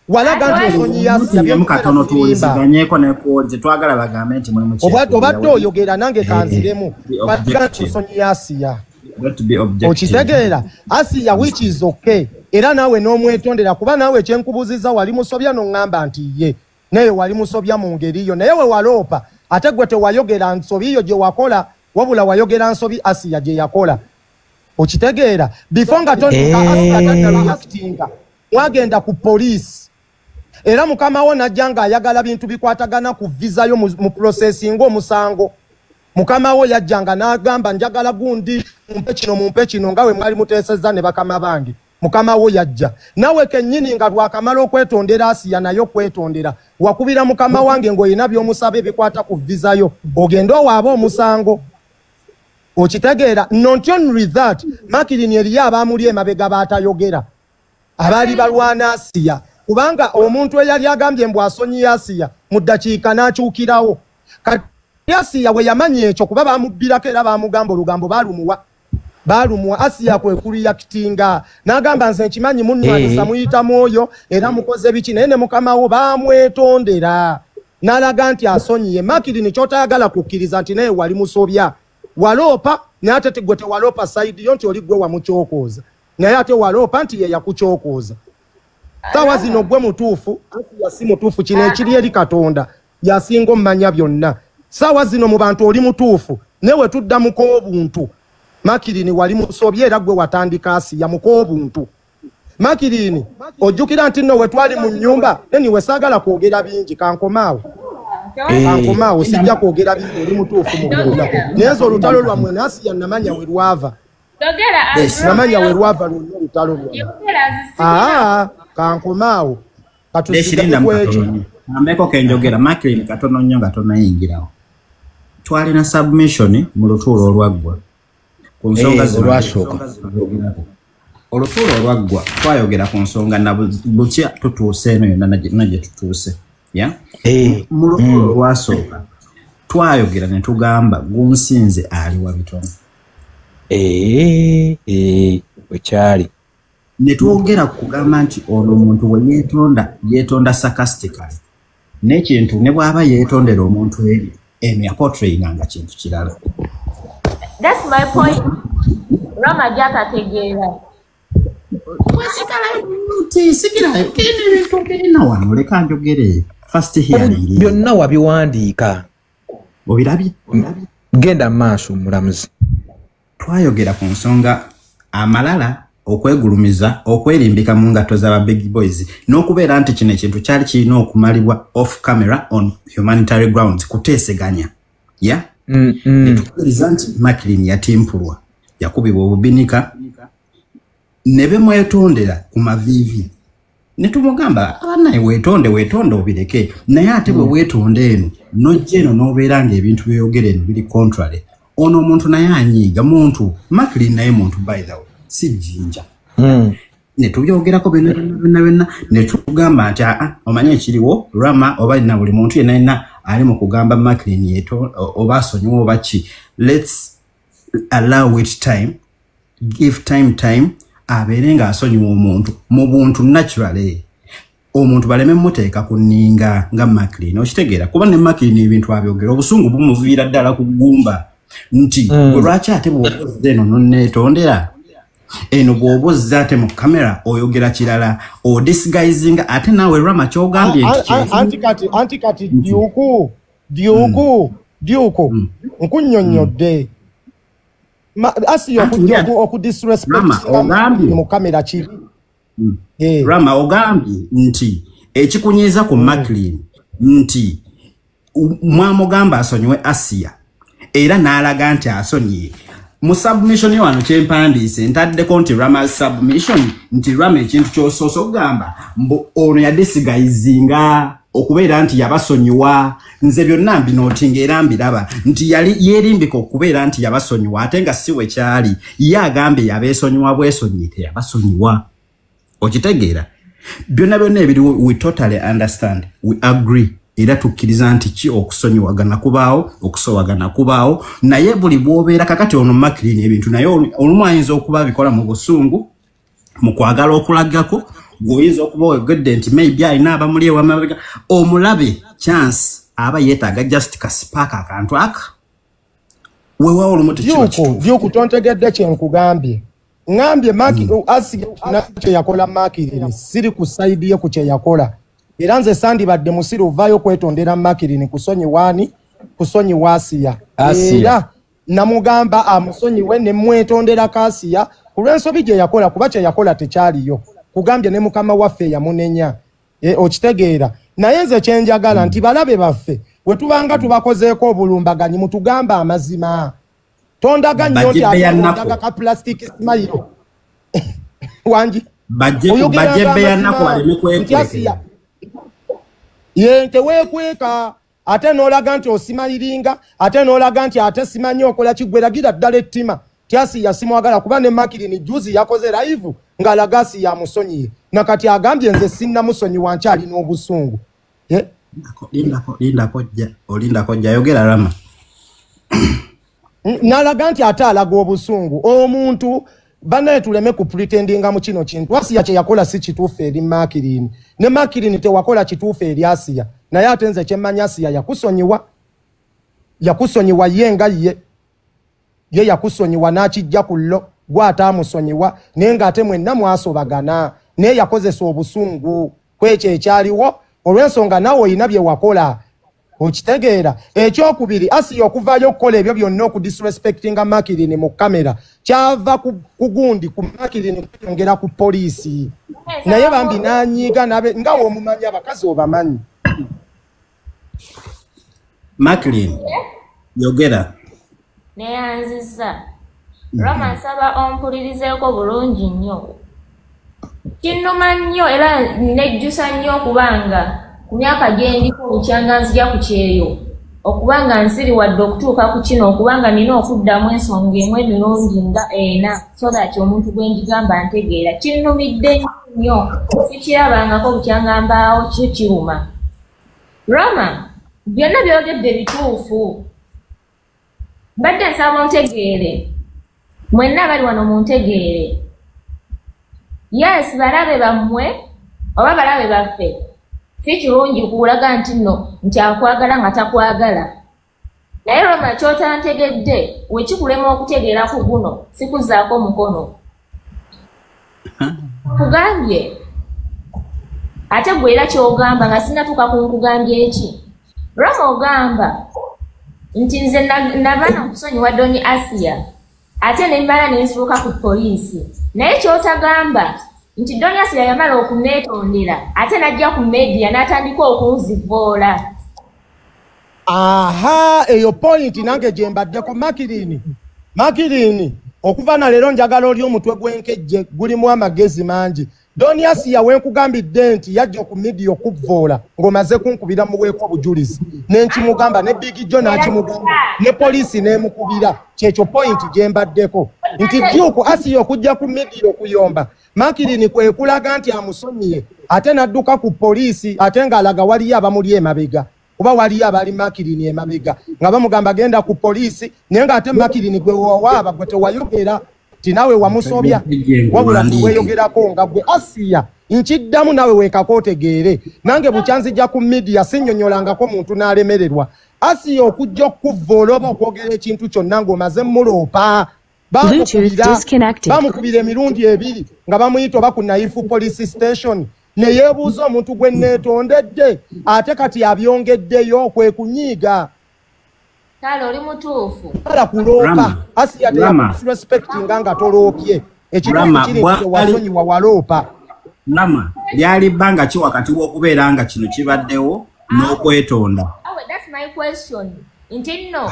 walaga nti osonyi Asia mukatono tuwuliziganyeko nekoze twagala bagambe nti mulimu obadde oyogera nange kanziremu baga nti osonyi Asia okitegeera Asia which is okay era nawe n'omwetondera kuba nawe kyenkubuziza wali musobya n'oŋŋamba nti ye naye wali musobya mu ngeri yo naye we waloopa ate gwe tewayogera nsobi yo gye wakola wabula wayogera nsobi Asia gye yakola okitegeera before nga Asia tannaluyactinga mwagenda ku poliisi era mukama wo najja ng'ayagala bintu bikwatagana ku visa yo mu processing omusango mukama wo yajjanga n'agamba njagala gundi mumpe kino nga we mwali muteesezza ne bakama bange mukama wo yajja nawe kennyini nga lwakamala okwetondera Asiya nayo kwetondera wakubira mukama wange ng'olina by'omusaba ebikwata ku visa yo ogenda owaaba omusango okitegeera not only that Makirini eriyo abaamuli emabega baatayogera abaali balwana Asiya kubanga omuntu eyali agambye mbu asonyiye Asiya mu ddakiika n'akyukirawo kati Asiya we yamanya ekyo kuba bamubbirako era baamugamba olugambo baalumuwa Asiya kwe kuliyakitinga n'agamba nze nkimanyi munnwanisa muyita mwoyo era mukoze biki naye ne mukama wo baamwetondera n'alaga nti asonyiye Makirini ky'otayagala kukkiriza nti naye wali musobya waloopa naye ate tigwe tewaloopa sayidi yo nti oli gwe wamukyokooza naye ate waloopa nti ye yakukyokooza sawa zino gwe mutuufu Asiya si mutuufu kino ekiri eri Katonda yasinga omumanya byonna sawa zino mu bantu oli mutuufu newe tudda mukoobuntu Makirini wali musobye era gwe watandika Asiya mukoobuntu Makirini ojjukira nti nno we twali mu nnyumba anyway saagala kwogera bingi kankomaawo sijja kwogera bingi oli mutuufu mu byonna naye zo olutalo lwammwe ne Asiya namanya we lwava namanya we lwava lwonna olutalo lwammwe kankomaawo katusigakwekyo ambeko kenjogera Makirini katono nnyo nga tonayingirawo twalina submission mu lutuulo olwaggwa ku nsonga olwasooka olutuulo olwaggwa twayogera ku nsonga na bukya tutuuse eno yonna nagye tutuuse mu lutuulo olwasooka twayogera ne tugamba gunsinze ali wa bitono wekyali ne twogera kugamba nti ono omuntu we yeetonda sarcastically n'ekintu ne bw'aba yeetondera omuntu eri emyaportrayinganga kintu kirala. That's my point. Rama jakategeera. Sikirayo kene bintu birina wano leka njogere first hearing byonna wabiwandiika obirabye genda maaso mulamuzi. Twayogera ku nsonga amalala okwegulumiza okwerimbika mu ngato z'aba big boys n'okubeera nti kino ekintu kyali kirina okumalibwa off camera on humanitarian grounds kuteeseganya netukiriza nti Makirini yatimpulwa yakubibwa obubinika ne bemwetondera ku maviivi ne tumugamba abanaye weetonde obireke naye ate bwe weetonde eno nojja eno n'obeera ng'ebintu byeyogera eno biri contrary ono omuntu naye anyiiga muntu Makirini naye muntu by the way si jinja ne tubyogerako byonna ne tugamba nti omanye ekiriwo Rama oba na buli muntu yenna ali mu kugamba Makirini yeto oba asonyiwa oba ki let's allow it time give time abeere nga asonyiwa omuntu mu buntu naturally omuntu baleme muteeka kuninga nga Makirini okitegeera kuba ne Makirini ebintu abyogera obusungu bumuviira ddala ku ggumba nti lwaki ate bw'obozza eno nonneetondera eno bw'obozza ate mu kamera oyogera kirala o disguising ate naawe Rama kyogambye anti kati dyuku nkunnyonnyodde Asiya okudisrespect mu kamera kibi Rama ogambye nti ekikunyiiza ku Makirini nti mwamugamba asonyiwe Asiya era n'alaga nti asonyiye mu submission wano kyempandiise ntaddeko nti Rama submission nti Rama ekintu ky'osoosa okugamba mbu ono yadisigayizinga okubeera nti yabasonyiwa nze byonna mbinootinga era mbiraba nti yali yeerimbika okubeera nti yabasonyiwa ate nga si we kyali ye agambe yabeesonyiwa bwesonyi teyabasonyiwa okitegeera byonna ebiri we totally understand we agree era tukkiriza nti ki okusonyiwagana kubaawo okusobagana kubaawo naye buli bw'obeera kakati ono Makirini ebintu naye olumu ayinza okuba bikola mu busungu mu kwagala okulagako gwoyinza okuba wegedde nti maybe alina abamuli ewamabega omulabe chance aba yeetaaga just kasipaaka akantu aka weewaawo olumu tekibyuku tontegedde kyenkugambye ngambye Asiya kye yakola Makirini siri ku sayidi ye ku kye yakola era nze sandibadde musiru uvaayo kwetondera Makirini kusonyiwa Asiya era namugamba amusonyiwe ne mwetondera Asiya ku lw'ensobi gye yakola kuba kye yakola tekyaliyo kugambye ne mukama waffe yamunenya okitegeera naye nze kyenjagala nti balabe baffe we tubanga tubakozeeko obulumbaganyi mutugamba amazima tondaga nnyo nti atondaga ka plastic smile wanji bajebe yanako waleme kwekweka ye ntewekweka ate n'olaga nti osimayiringa ate n'olaga nti ate simanyi okola kigweragira ddala ettima tyasi yasimwagala kuba ne Makirini juzi yakoze live ng'alaga si ya musonyiye nakati agambye nze sinna musonyi wankyali n'obusungu olinda kojja yogera Rama n'alaga nti ate alaga obusungu omuntu banaye tuleme ku pretendinga mu kino kintu Asiya kye yakola si kituufu eri Makirini ne Makirini tewakola kituufu eri Asiya naye ate nze kyemmanyi Asiya yakusonyiwa ye nga ye yakusonyiwa n'akijja ku llo gw'ate amusonyiwa naye ng'ate mwenna mwasobagana naye yakozesa obusungu kwekyo ekyaliwo olw'ensonga nawe olina bye wakola okitegeera ekyokubiri Asiya okuvaayo okukola ebyo byonna okudisrespectinga Makirini mu kamera kyava ku gundi ku Makirini kuyongera ku poliisi naye bambi n'anyiiga nabe nga womumanyi abakazi obamanyi Makirini yogera neyanziza Rama nsaba ompulirizeeko bulungi nnyo kinnuma nnyo era nejjusa nnyo okubanga ku myaka gyendiko obukyanga nzija ku kyeyo okubanga nsiri wadde okutuuka ku kino okubanga nina okuddamu ensonga emu emirungi nga ena so that omuntu gwe njigamba ntegeera kinnumidde nnyo sikirabangako bukyanga mbaawo kyo kiruma Rama byonna byogedde bituufu mbadde nsaba ontegeere mwenna bali wano muntegeere yes balabe bammwe oba balabe baffe si kirungi kulaga nti nno nti akwagala nga takwagala naye Rama kyotantegedde wekikulema okutegeera ku guno sikuzaako mukono kugambye ate gwe era kyogamba nga sinatuuka ku nkugambye eki Rama ogamba nti nze nabana okusonyiwa Doni Asiya ate nembala nensuuka ku poliisi naye kyotagamba nti Doni Asiya yamala okuneetondera ate najja ku media n'atandika okunzivoola aha eyo point nange gye mbaddeko Makirini okuva na leero njagala oli omutwe gw'enkejje gulimu amagezi mangi Doni Asiya wenkugambidde nti yajja ku media okuvoola ng'omaze kunkubira muweeko obujulizi nenkimugamba ne Big John akimugamba ne poliisi n'emukubira kyekyo point gye mbaddeko nti Duke Asiya okujja ku media okuyomba Makirini kwe kulaga nti amusonyiye ate n'adduka ku poliisi ate ng'alaga waliyo abamuli emabega kuba waliyo abali Makirini emabega nga bamugamba genda ku poliisi naye ng'ate Makirini gwe wawaaba gwe tewayogera tinawe wamusobya wabula weyogerako nga gwe Asiya nkiddamu nawe weekakootegeere nange bukyanzijja ku media sinnyonnyolangako muntu n'alemererwa Asiya okujja okuvoola oba okwogera ekintu kyonna ng'omaze muloopa bamukubira emirundi ebiri nga bamuyita oba ku Naifu Police Station ne yeebuuza omuntu gwe neetondedde ate kati abyongeddeyo kwe kunyiiga kale oli mutuufu kala kuloopa Asiya disrespectinga nga toloopye ekintu kiri wasonyiwa waloopa Rama lyali bbanga ki wakati w'okubeera nga kino kibaddewo n'okwetonda that's my question nti nno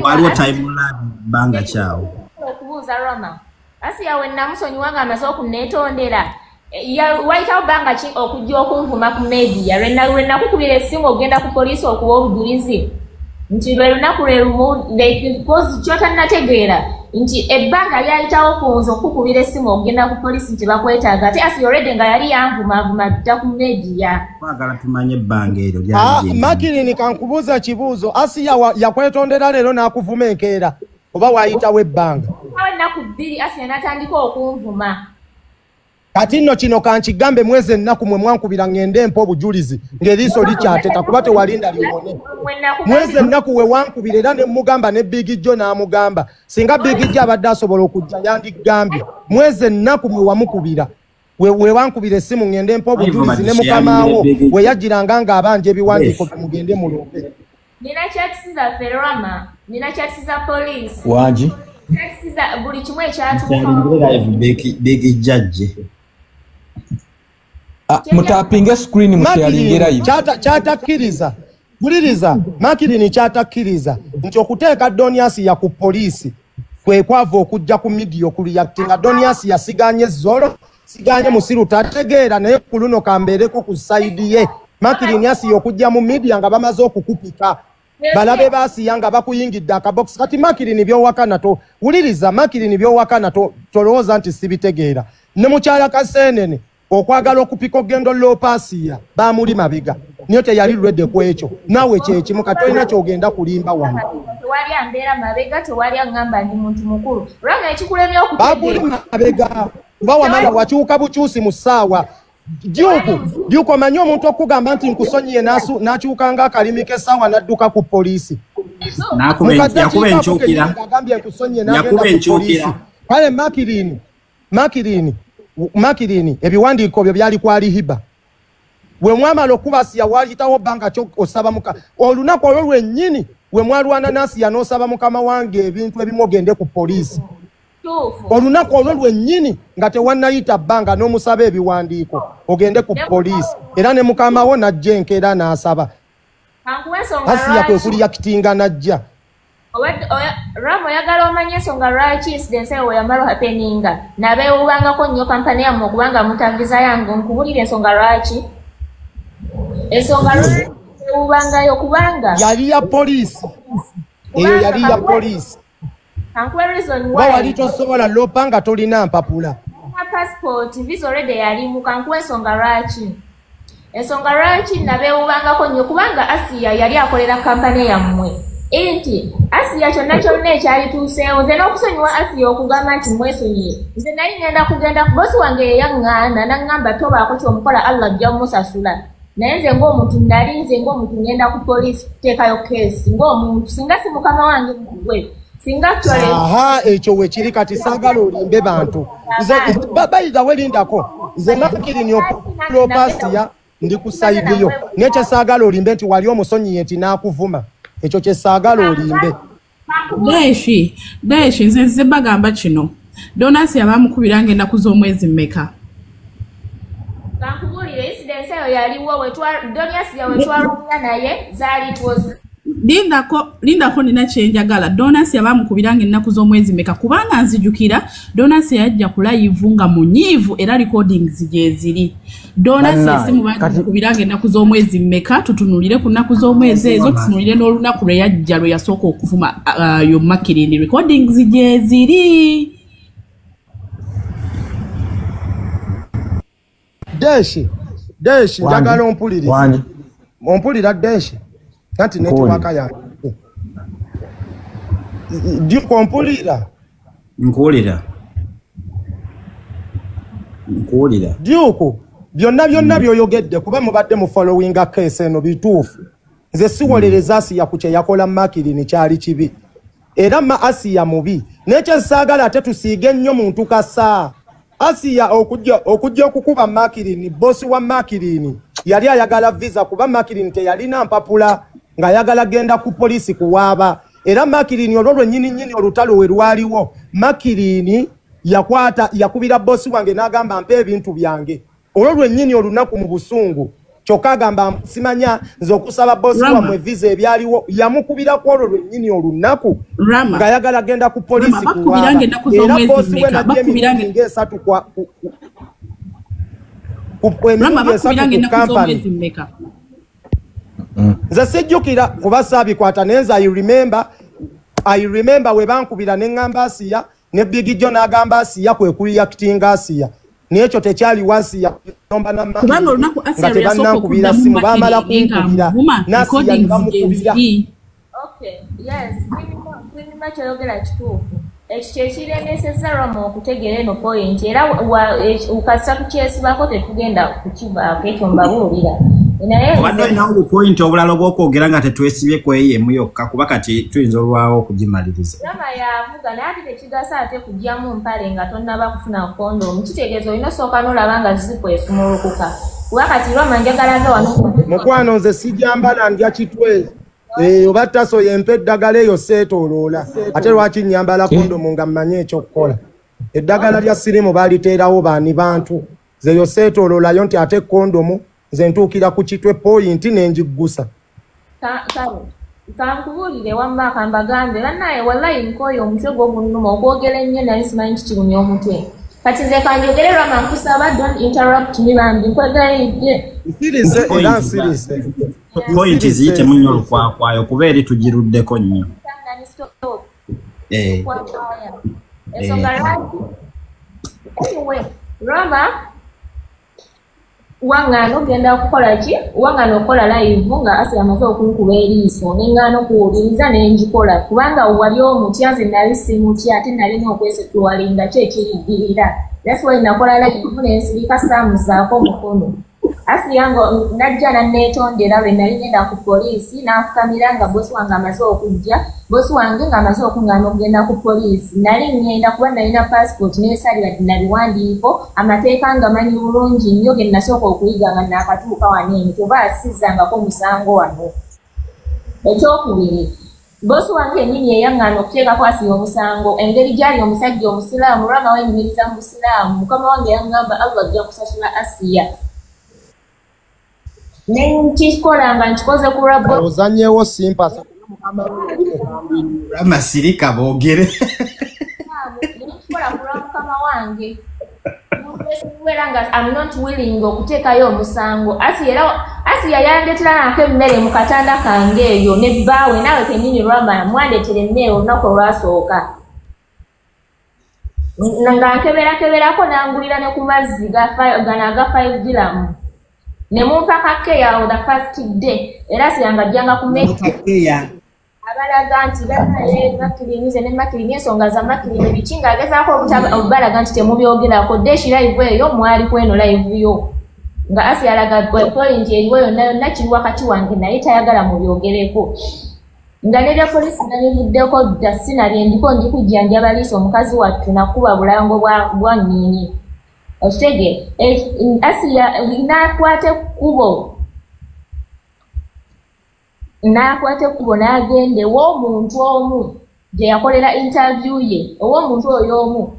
waliwo timeline bbanga kyawo okubuuza Rama Asiya we namusonyiwa nga amaze okuneetondera wayitawo bbanga ki okujja okunvuma ku media lwe nakukubira essimu ogenda ku poliisi okuba obujulizi nti lwe lunaku lwe lumu kyotannategeera nti ebbanga lyayitawo kunze okukubira essimu okugenda ku poliisi nti bakwetaaga ate Asiya already nga yali yanvumavuma dda ku media twagala tumanye ebbanga eryo Makirini kankubuuza kibuuzo Asiya yakwetondera leero n'akuvuma enkeera oba waayitawo ebbanga awo ennaku bbiri Asiya n'atandika okunvuma kati nno kino kankigambe mwezi ennaku mwe mwankubira ngende empa obujulizi ng'eriiso likyateka kuba tewalinda liwone mwezi ennaku we wankubira era ne mugamba ne Big John n'amugamba singa Big John abadde asobola okujja yandigambye mwezi ennaku mwe wamukubira we wankubira essimu ngende empa obujulizi ne mukamaawo we yagiranga ng'abanja ebiwandiiko bimugende mulombe nina kyakisiza Rama nina kyakisiza poliisi wangi kyakisiza buli kimu ekyatuuka Big Judge mutapinge screen musharingera hivi kyatakkiriza buliriza Makirini kyatakkiriza nti okuteeka Doni Asiya ku poliisi kwe kwava okujja ku media okureactinga. Donias yasiganye zolo siganye musiru tategeera naye ku luno kambeereko ku side ye. Makirini Asiya okujja mu media nga bamaze okukupika. Balabe Asiya nga bakuyingidde akabox kati Makirini byowakana to wuliriza Makirini byowakana to tolowooza nti sibitegeera. Ne mukyala Kasenene okwagala okupika ogendo Asiya bamuli mabega niyo teyali lwedde ku ekyo nawe kyekimu katolina kyogenda kulimba wano tewali ambeera mabega tewali aŋŋamba ndi muntu mukulu Rama ekikulemya okutegeera mabega bawamala wakyuka bukyusi mu ssaawa Dyuko manyi omuntu okugamba nti nkusonyiye n'akyuka ng'akalimi k'essaawa n'adduka ku poliisi yakuba enkyukira kale Makirini ebiwandiiko byo byali kwali hiba we mwamala okuba Asiya wayitawo bbanga kyo osaba muka olunaku olwo lwennyini we mwalwana n'Asiya n'osaba mukama wange ebintu ebimu ogende ku poliisi olunaku olwo lwennyini nga tewannayita bbanga n'omusaba ebiwandiiko ogende ku poliisi era ne mukama wo najja enkeera n'asaba Asiya kwe kuliyakitinga najja Rama oyagala omanye ensonga lwaki incident eyo yamala happeninga nabeewubangako nnyo kampani yammwe okubanga mutaviza yange nkubulira ensonga lwaki ensonga lwaki beewubangayo kubanga yali ya poliisi eyo yali ya poliisi wali tosobola lopa nga tolina mpapula passport visa already yali mukankuwa ensonga lwaki nabeewubangako nnyo kubanga Asiya yali akolera kampani yammwe enti Asiya kyonna ekyalituuseewo nze n'okusonyiwa Asiya okugamba nti mwesonyiye nze nali ngenda kugenda bosi wange yeyaŋŋaana naŋŋamba tobaako kyomukola Allah ajja musasula naye nze ng'omuntu ngenda ku poliisi kuteekayo keesi ng'omuntu singa si mukama wange gwe singa ekyo wekiri kati saagala olimbe bantu bayiga welindako nze Makirini okulopa Asiya ndi ku sayidi yo naye kyesaagala olimbe nti wali omusonyiye nti n'akuvuma ekyo kyesaagala olimbe Daeshi nze bagamba kino Donasi bamukubiranga ennaku z'omwezi mmeka kankubulire incident eyo yaliwo Donasi wetwalumya naye zaali twoza lindako nina kyenjagala Donasi bamukubiranga ennaku z'omwezi mmeka kubanga nzijukira Donasi yajja ku live nga munyiivu era recordings gyeziri Donasi esimu bamukubiranga ennaku z'omwezi mmeka tutunulire ku nnaku z'omwezi ezo tutunulire n'olunaku lwe yajja lwe yasooka okuvuma yo Makirini recordings gyeziri Deshi njagala ompulira Deshi kati netwaka yange Dyuko ompulira nkuwulira Dyuko byonna byoyogedde kuba mubadde mu following case eno bituufu nze siwolereza Asiya ku kye yakola Makirini kyali kibi era Asiya mubi nekyensaagala ate tusiige nnyo muntu kasa Asiya okujja okukuba Makirini bosi wa Makirini yali ayagala visa kuba Makirini teyalina mpapula nga ayagala genda ku poliisi kuwaaba era Makirini olwo lwennyini olutalo we lwaliwo Makirini yakubira bosi wange n'agamba mpe ebintu byange olwo lwennyini olunaku mu busungu kyokka agamba simanya nze okusaba bosi wamwe visa ebyaliwo yamukubirako olwo lwennyini olunaku ng'ayagala genda ku poliisi kuwaaba era bosi we najja emirundi ng'esatu ku kampani nze sijjukira kuba saabikwata naye nze I remember we bankubira ne ŋŋamba Asiya ne Big John n'agamba Asiya kwe kureactinga Asiya naye ekyo tekyali Asiya nomba nga tebannankubira simu baamala kunkubira n'Asiya ne bamukubira kwinima kyoyogera kituufu ekyo kyekiremesezza Rama okutegeera eno point era ukasa tukyesibako tetugenda kukivaako ekyo mbabuulira obadde olinawo point obulala obwokwogera nga tetwesibye kweyemu yokka kuba kati tuyinza olwawo okugimaliriza Rama yavuga naye ate tekigasa ate kujjamu mpale nga tonnaba kufuna kondomu kitegeeza olina osooka n'olaba nga zikwesumulukuka kuba kati Rama njagala nze wano mukwano nze sijambala ndya kitwe oba taso yempe eddagala eyo seetooloola ate lwaki nyambala kondomu nga mmanye ekyokukola eddagala lya sirimu baliteerawo baani bantu zeyo seetooloolayo nti ate kondomu nze ntuukira ku kitwe point n'engiggusa kankubulire wamma kambagambe bannaye wallahi nkoyo omutwe gwo gunnuma okwogera ennyo naye simanyi kikigumya omutwe kati nze kanjogere Rama nkusaba don't interrupt me bambi nkwegayidde pointi ziyite munnyo olukwakwayo kuba eri tugiruddeko nnyo ensonga lwaki anyway Rama wangano genda kukola ki wangano okola live nga asi amaze okunkuba eriiso nengano kuwuliriza nenjikola kubanga wali omutyaze nali simutya ate nalina okwesetwalinga kyekirigirira that's why nakola live nensirika samuzaako mukono asi yango najja nanneetondera bwe nali ngenda ku poliisi n'afukamira nga bosi wange amaze okujja bosi wange nga amaze okuŋŋaana okugenda ku poliisi nali ngenda kuba nalina passport n'esalira ddi nabiwandiiko amateeka nga manyi bulungi nnyo ge nasooka okuyiga nga naakatuuka wano eno toba asizzangako musango wano ekyokubiri bosi wange ennyini eyaŋŋaana okuteekako asiya omusango engeri gyali omusajja omusiraamu Rama wenyumiriza mu busiraamu mukama wange yaŋŋamba Allah ajja kusasula Asiya nenkikola nga nkikoze ku rabo ozanyewo simpasa Rama sirika boogere nenkikola ku mukama wange wera nga I'm not willing okuteekayo omusango Asiya yandetera nako emmere mu katanda kange eyo ne bbaawe naawe kennyini Rama mwandetera emmere olunaku olwasooka nga nkeberakeberako nangulira ne ku mazzi gano aga 5 dirham ne mumpaka keya the first day era siyanga jjanga kumeka abalaga nti bakirinize ne makirini ensonga za makirini bikinga agezaako okubalaga nti temubyogerako deshi live eyo mwali kweno live yo nga Asiya alaga point eriwo yonna yonna kiri wakati wange naye tayagala mubyogereko nga nerya polisi nanivuddeko dda sinali ndiko ndikujjanjaba liiso omukazi wattu nakuba bulango bwa nnyini Ostege, Asiya nakwate kubo n'agende w'omuntu omu gye yakolera interview ye ow'omuntu oyo omu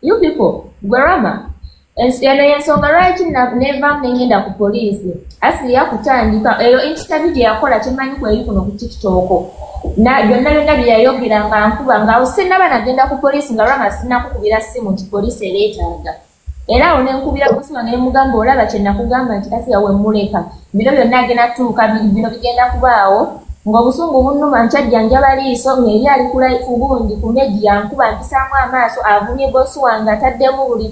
you people Rama eno yensonga lwaki neva nengenda ku poliisi Asiya kutandika eyo interview gye yakola temanyi kweri kuno ku TikTok byonna bye yayogera nga nkuba nga awo sinaba nagenda ku poliisi nga Rama sinakukubira simu nti poliisi ereetaaga era onenkubira bosi wange ne mugamba olaba kye nakugamba nti Asiya we muleka bino byonna agenda tuuka bino bigenda kubaawo ng'obusungu bunnuma nkyajjanjaba liiso ng'eri ali ku life gundi ku media nkuba mpisaamu amaaso avumye bosi wange ataddemu buli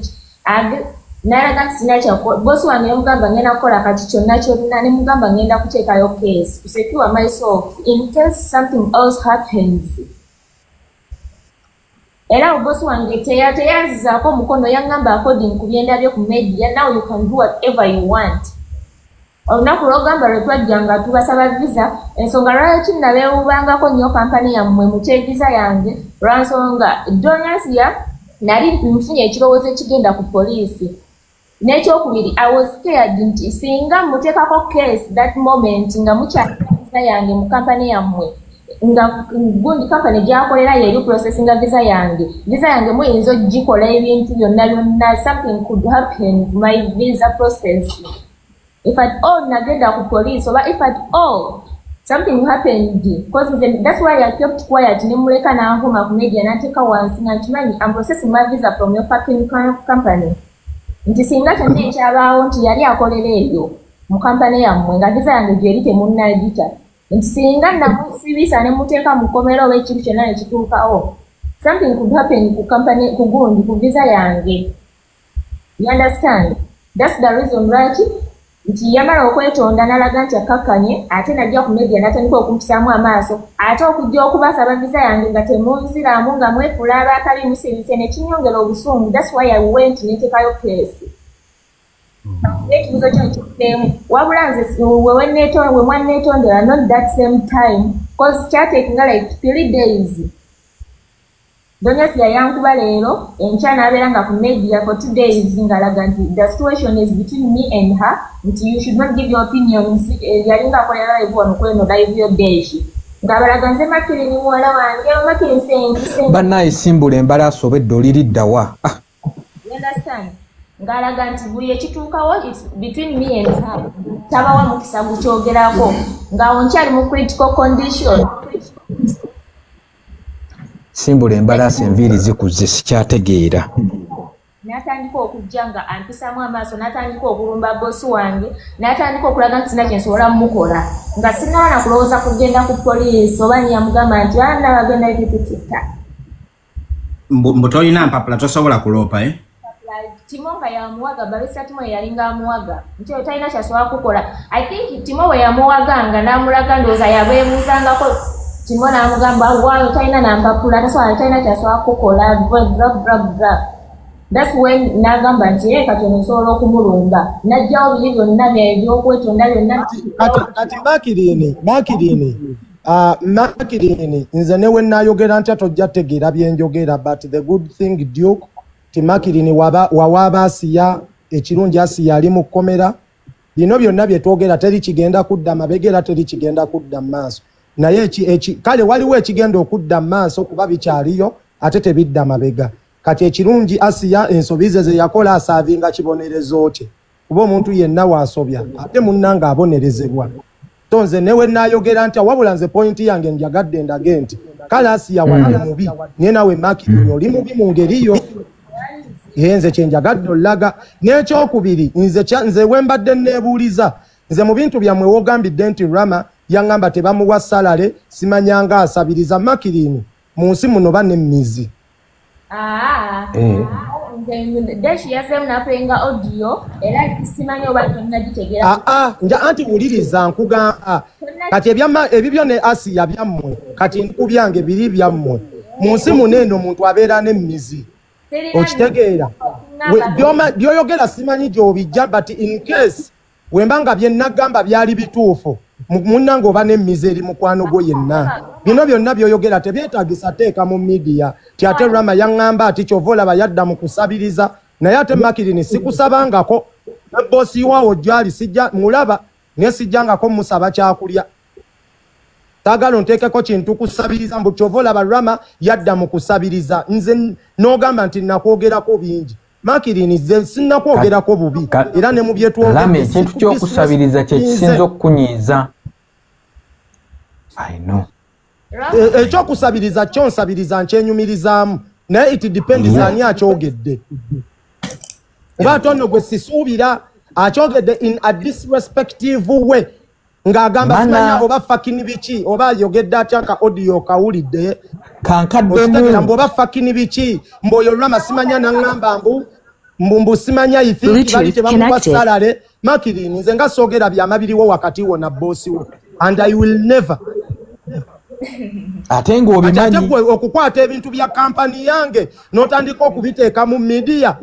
nalaga nti sinakyako bosi wange ne mugamba ngenda kukola kati kyonna kyonna ne mugamba ngenda kuteekayo case to secure myself in case something else happens era bosi wange teyanzizaako mukono yaŋŋamba according ku byendabye ku media now you can do whatever you want olunaku lwogamba lwe twajjanga tubasaba visa ensonga lwaki nabeewubangako nnyo kampani yammwe mutye visa yange lwansonga Donasiya nali nfunye ekirowoozo ekigenda ku poliisi n'ekyokubiri I was scared nti singa muteekako case that moment nga mukyalina visa yange mu kampani yammwe nga gundi company gyakolera yeri processinga visa yange muyinza ogikola ebintu byonna byonna something could happen to my visa process if at all nagenda ku police oba if at all something happened because that's why I kept quiet nemuleka nanvuma ku media nateeka wansi nga nkimanyi I'm processing my visa from your fucking company nti singa kyonna ekyabaawo nti yali akolera eyo mu kampani yammwe nga visa yange gyeri temunnagita nti singa namusibisa ne muteeka mu kkomera oba ekintu kyonna ne kituukawo something could happen ku company ku gundi ku visa yange you understand that's the reason right nti yamala okwetonda n'alaga nti akkakkanye ate najja ku media n'atandika okumpisaamu amaaso ate okujja okubasaba visa yange nga temunziraamu nga mwefula abaakali musibise ne kinyongera obusungu that's why I went neteekayo case ekibuzo kyo nkikuteemu wabula nze we mwanneetondera not that same time cause kyateekinga like 3 days Donasiya yankuba leero enkya n'abeera nga ku media for 2 days ng'alaga nti the situation is between me and her nti you should not give your opinions yali ng'akolera live wano kweno live yo deshi ng'abalaga nze Makiri ni muwala wange Makiri nsengi bannaye simbula embalaasi obedde oliriddawa you understand ngalaga nti buli ekituukawo between me and her tabawa mukisa gukyogerako nga onkyali mu critical condition. Simbula embalasi enviiri zikuze sikyategeera. N'atandika okujja nga ampisamu amaaso, n'atandika okulumba bosi wange, n'atandika okulaga nti sina kye nsobola mukola nga sinaba na kulowooza kugenda ku poliisi oba nyamugamba nti bana bagenda ekitutikka. Mbu tolina mpapula tosobola kuloopa Timo nga yamuwaga Barrister Timo yalinga amuwaga nti otalina kyasobola kukola. I think Timo we yamuwaganga n'amulaga ndowooza yabeebuuzangako Timo n'amugamba waayo talina na mpapula talina kyasobola kukola bra. That's when nagamba nti kati nsobola okumulumba najjawo biri byonna by'okwetonda byonna. Kati Makirini nze newe nayogera ntya tojja tegeera byenjogera, but the good thing Duke ti Makirini wawaaba Asiya ekirungi Asiya ali mu kkomera. Bino byonna bye twogera teri kigenda kudda mabegera, teri kigenda kudda maaso, naye kale waliwo ekigenda okudda maaso kuba bikyaliyo ate tebidda mabega. Kati ekirungi Asiya ensobi ze yakola asaavinga kibonerezo kye kuba omuntu yenna waasobya ate munnanga abonerezebwa. Tonze newe nayogera ntya wabula nze point yange njagadde ndage nti kale Asiya wali mubi naye nawe Makirini oli mubi mu ngeriyo. Nze kyenjagadde olaga. N'ekyokubiri nze wembadde neebuuliza nze mu bintu byammwe wogambidde nti Rama yaŋŋamba tebamuwa salale simanyanga asabiriza Makirini mu nsi muno bannemmizi. Deshi yasemu napenga audio era simanyi oba tonagitegeera. Nja anti wuliriza nkugamba kati ebibyo ne Asiya byammwe kati nkubyange biri byammwe mu nsi muno eno omuntu abeera n'emmizi okitegeera. Byoyogera simanyi gy'obijja, but in case wembanga bye nagamba byali bituufu munnange oba n'emmizi eri mukwano gwo yenna. Bino byonna byoyogera tebyetaagisa teeka mu media ti ate Rama yaŋŋamba ati kyova olaba yadda mu kusabiriza naye ate Makirini sikusabangako ne boosi waawo gyali sijja mulaba naye sijjangako musaba kyakulya. Taagala onteekeko kintu kusabiriza mbu kyova olaba Rama yadda mu kusabiriza. Nze n'ogamba nti nakwogerako bingi Makirini ze sinnakwogerako bubi era ne mu byetwogera ekintu ky'okusabiriza kye kisinza okukunyiiza. I know. Ekyokusabiriza kyonsabiriza nkyenyumirizaamu naye it depends ani akyogedde. Oba tono gwe sisuubira akyogedde in a disrespective way ng'agamba simanya oba fakini biki oba ayogedde atya ka audio kawulidde kankaddemu mbu oba fakini biki mboyo Rama simanya naŋŋamba mbu simanya ifinki bali tebamuwa salale. Makirini nze nga soogera byama biriwo wakati wo na boosi wo and I will never ate ng'obimanyi okukwata ebintu bya kampani yange n'otandika okubiteeka mu media.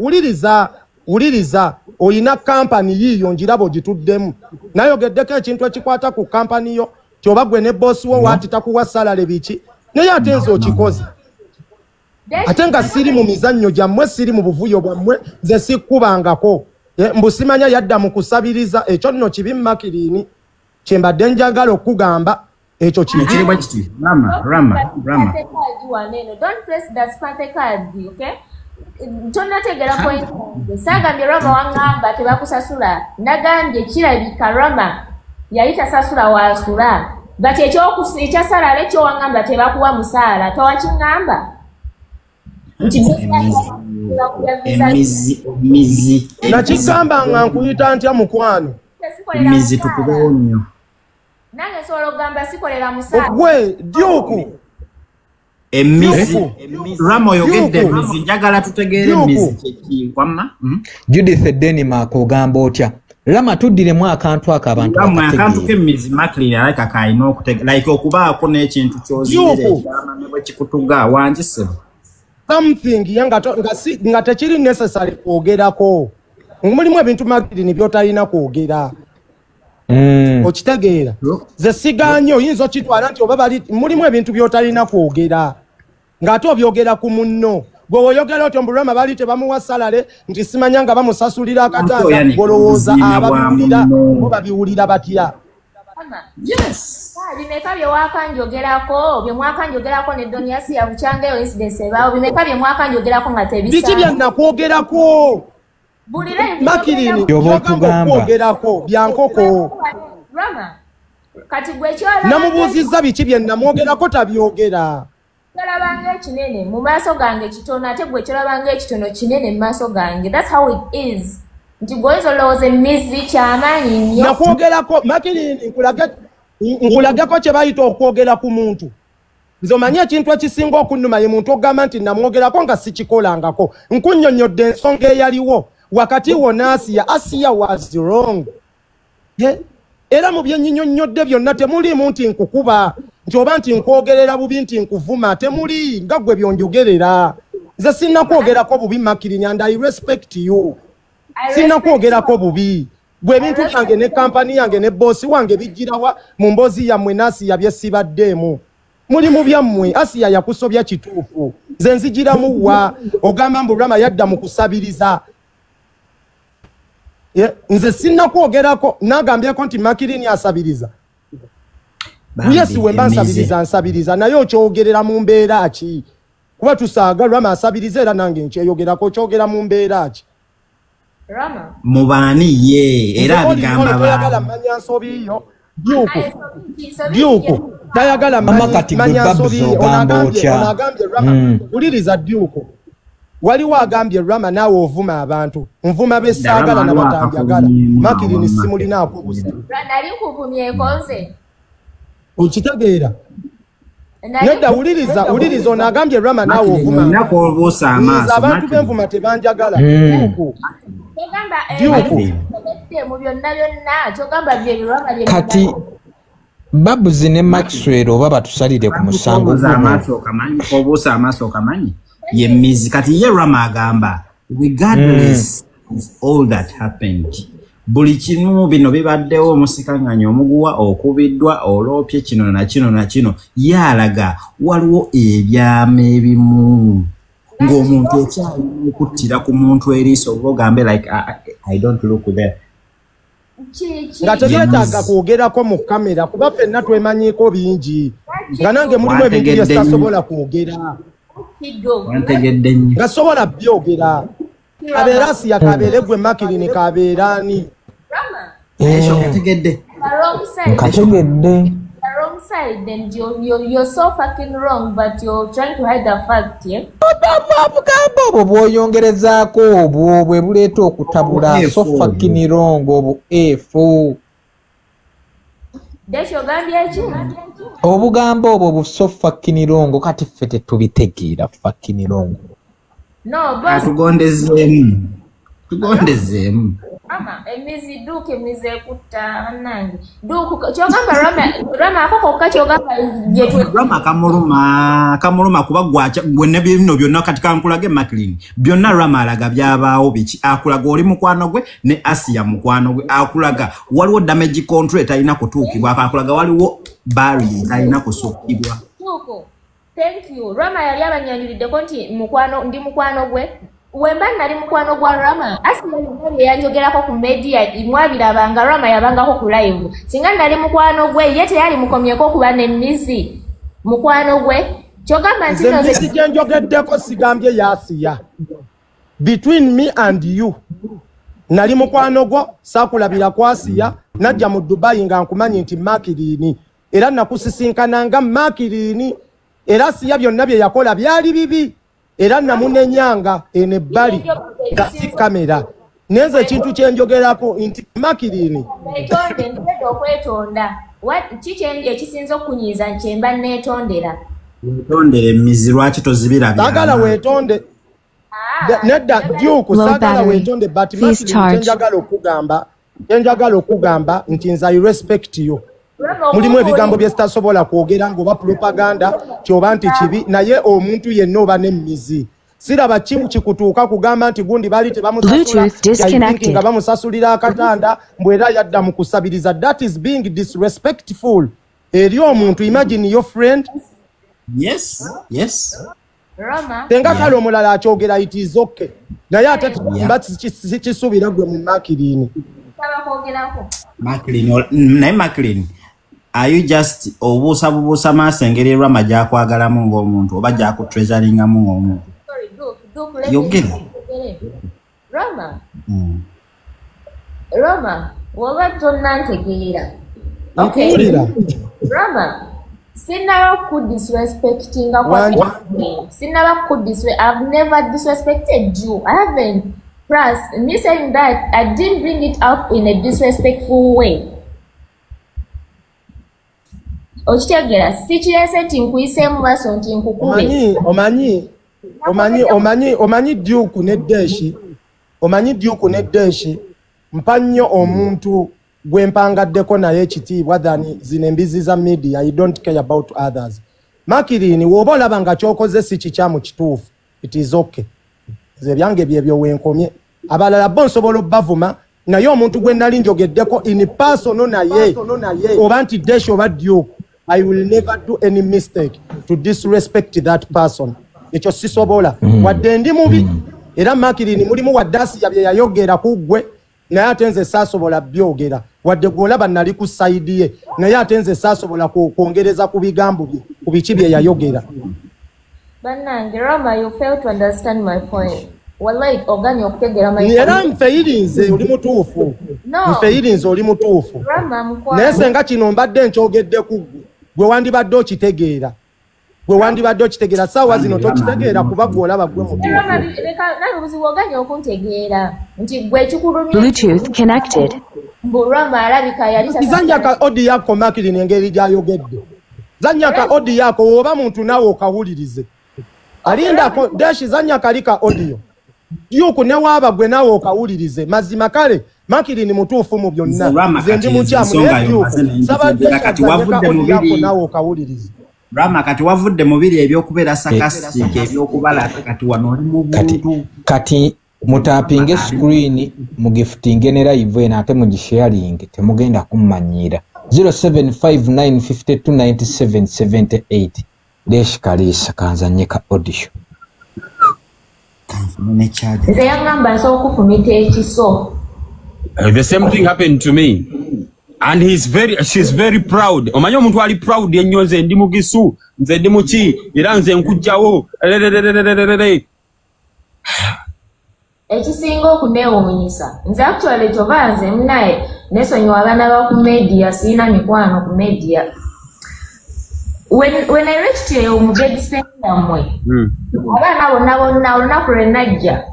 Wuliriza oyina kampani yiyo njirabo gituddemu nayogeddeko ekintu ekikwata ku kampani yo kyoba gwe ne boosi wo waati takuwa salale biki naye ate nze okikoze ate nga siri mu mizannyo gyammwe siri mu buvuyo bwammwe nze sikkubangako mbu simanya yadda mu kusabiriza. Ekyo nno kibi Makirini kyembadde njagala okugamba ekyo kintu. Rama. Don't press that spante card, okay? Tonategera point. Sagambye Rama waŋŋamba tebakusasula. Nagambye kirabika Rama yali tasasula wasula. Gati ekyasalala ekyo waŋŋamba tebakuwa musaala towakiŋŋamba. Emizi. Nakigamba nga nkuyita ntya mukwano. Emizi tukubeewo nnyo. Nange nsobola okugamba sikolera musaala. Gwe Duke. Emizi. Rama oyogedde emizi njagala tutegeere emizi kyeki wamma. Judith Denmark ogamba otya Rama tuddiremu akantu ako abantu bakategeera. Akantu k'emizi Makirini alika kayina okutegeera like okubaako n'ekintu ky'ozibira ekyama ne bwe kikutuga wanjise. Something nga tekiri necessary kwogerako. Mulimu ebintu Makirini byotalina kwogera. Okitegeera. Ze siganyo oyinza okitwala nti oba bali mulimu ebintu byotalina kwogera. Ng'ate obyogera ku munno. Gwe oyogera otyo mbu Rama bali tebamuwa salale nti simanya nga bamusasulira akatanga golowooza ababiwulira oba biwulira batya. Yes. Bimeka bye wakanjogerako bye mwakanjogerako ne Doniasi yabucyangeyo incidents ebaawo bimeka bye mwakanjogerako nga tebisa. Biki bye nakwogerako? Makirini okwogerako byankoko kati gwe kyolaba namubuuzizza biki bye namwogerako tabyogera kyolabanga ekinene mu maaso gange kitono ate gwe kyolabanga ekitono kinene mu maaso gange. That's how it is. Nti gwoyinza olowooza emizi kyamaanyi nnyo nakwogerako Makirini nkulagako kye bayita okwogera ku muntu. Nze omanyi ekintu ekisinga okunnuma ye muntu ogamba nti namwogerako nga sikikolangako. Nkunnyonnyodde ensonga eyaliwo wakati wonna Asiya was wrong. Era mu byennyinnyonnyodde byonna temuliimu nti nkukuba nti oba nti nkwogerera bubi nti nkuvuma temuli nga ggwe byonjogerera. Nze sinnakwogerako bubi Makirini and I respect you. Sinnakwogerako bubi. Bwe bintu byange ne kampani yange ne bossi wange bijjirawa mu mboozi yammwe Asiya bye sibaddeemu. Muli mu byammwe Asiya yakusobya kituufu. Nze nzigiramu wa ogamba mbu Rama yadda mu kusabiriza. Nze sinnakwogerako nagambyeko nti Makirini asabiriza. Yes wemba nsabiriza naye okyogerera mu mbeera ki? Kuba tusaaga Rama asabiriza era nange nkyeyogerako kyogera mu mbeera ki? Rama mubaani ye era bigamba bayagala manya nsobiyo Duko tayagala manya nsobiyo onagambye Rama uliriza Duko waliwo agambye Rama naawe ovuma abantu nvuma besaagala na batanjagala Makirini simulinaako busa nali nkuvumyeko nze okitegeera nedda uliriza onagambye Rama naawe ovuma abantu b'envuma tebanjagala kati Babuzi ne Maxwell oba batusalire ku musango obuusa amaaso okamanyi ye mizi kati ye Rama agamba regardless of all that happened buli kinu bino bibaddewo omusikanganya omuguwa okubiddwa olopye kino na kino yalaga waliwo ebyama ebimu ng'omuntu ekyali okuttira ku muntu eriiso ogambe like I don't look there nga tebyetaaga kwogerako mu kamera kuba ffenna twemanyiiko bingi nga nange mulimu ebintu bye sitasobola kwogera nga sobola byogera kabeera Asiya kabeere gwe Makirini kabeeraani kategedde wrong side, then you're so fucking wrong, but you're trying to hide the fact, yeah? Obwo bw'oyongerezaako obwo bwe buleeta okutabula so fucking wrong obwo efu. Kyogambye ki? Obugambo obwo bu so fucking wrong kati ffe tetubitegeera fucking wrong. No, but tugondezeemu. Mama, emizi Duke emizi ekutta nange. Duke kyogamba Rama akoko kakyogamba jetwe. Rama kamuluma kuba gwe bino byonna kati kankulage Makirini. Byonna Rama alaga byabaawo biki akulaga oli mukwano gwe ne Asiya mukwano gwe akulaga waliwo damage control talina kutuukibwa akulaga waliwo barrier talina kusukibwa. Duke, thank you. Rama yali abanyanyuliddeko nti ndi mukwano gwe. Wemba nali mukwano gwa Rama Asiya yanjogerako ku media imwabirabanga Rama yabangako ku live singa nali mukwano gwe ye teyali mukomyeko kuba n'emizi mukwano gwe kyogamba nti nze sijenjogeddeko sigambye ya Asiya between me and you nali mukwano gwo saakulabira kwa Asiya najja mu Dubai nga nkumanyi nti Makirini era nakusisinkananga Makirini era Asiya byonna bye yakola byali bibi era namunenyanga enebbali nga si kamera neze ekintu kyenjogerako nti Makirini okwetonda kikyenje ekisinza okunyiza nkyemba netondera wetondere emizi lwaki tozibira saagala weetonde nedda Duke saagala weetonde but Makirini kyenjagala okugamba nti nze I respect you mulimu ebigambo bye sitasobola kwogera ng'oba propaganda kyoba nti kibi naye omuntu yenna oba n'emmizi siraba kimu kikutuuka kugamba nti gundi baali tebamusasula nga bamusasulira akatanda mbwera yadda mu kusabiriza. That is being disrespectful eri omuntu. Imagine your friend. Yes tenga kale omulala akyogera it is okay naye ate sikisuubira gwe mu Makirini. Makirini are you just obuusa maaso engeri Rama gyakwagalamu ng'omuntu oba gyakutreasuringamu ng'omuntu? Yogera. Roma, woba tonnantegeera. Okay. Roma, sinaba could disrespecting sinaba could disrespect. I've never disrespected you. I haven't. Plus, me saying that, I didn't bring it up in a disrespectful way. Ochitegera, sichirese tinkuise mwaso ntinkukube. Omanyi Duke ne Deshi, mpanyo omuntu gwempangaddeko naye ekitiibwa than zino embizi za media. I don't care about others. Makirini woba olaba nga kyokoze si kikyamu kituufu, it is okay. Ze byange byebyo wenkomye. Abalala bo nsobola obbavuma naye omuntu gwe nali njogeddeko in personal naye oba nti Deshi oba Duke, I will never do any mistake to disrespect that person. Ekyo sisobola. Wadde ndi mubi era Makirini mulimu wadasi yabye yayogera kugwe naye atenze sasobola byogera. Wadde gwolaba nali ku side ye naye atenze sasobola kwongereza ku bigambo bye ku biki bye yayogera. Bannange Roma, you fail to understand my point. Wallahi oganya okutegera my point. Era mfeirinze oli mutuufu. Mfeirinze oli mutuufu. Roma mkwa. Naye senga kino mbadde nkyogedde kugwe. Gwe wandibadde okitegeera. Sawa zino tokitegeera kuba gwolaba gwe mutuufu. Roma naye obuzibu oganya okuntegeera nti gwe kikulumya. Bluetooth connected. Roma alabika yali Zanyaka odi yako Makirini engeri gyayogedde. Zanyaka odi yako oba muntu nawe okawulirize. Alindako Deshi zanyaka alika audio. Duke ne waba gwe nawe okawulirize. Mazima kale Makirini mutuufu mu byonna. Nze ndi mukyamu ne Duke. Sabadde kati wavudde mu biri nawe okawulirize. Rama kati wavudde mu biri ebyokubeera sarcastic ebyokubala kati wano oli mu buntu. Kati mutapinge screen mugiftinge ne live ena ate mugisharing temugenda kummanyira. 0759529778 Deshi Kalisa kanzanyeka audio. Nze yangamba nsobola okufumita ekiso. The same thing happened to me. And she's very proud. Omanyi omuntu ali proud ennyo nze ndi mugisu, nze ndi muki, era nze nkujjawo. Ekisinga okuneewuunyisa. Nze actually kyova nze munaye nesonyiwa abaana ba ku media, sirina mikwano ku media. When I reached here, umugedi spenda mwe. Abaana bonna olunaku lwe najja.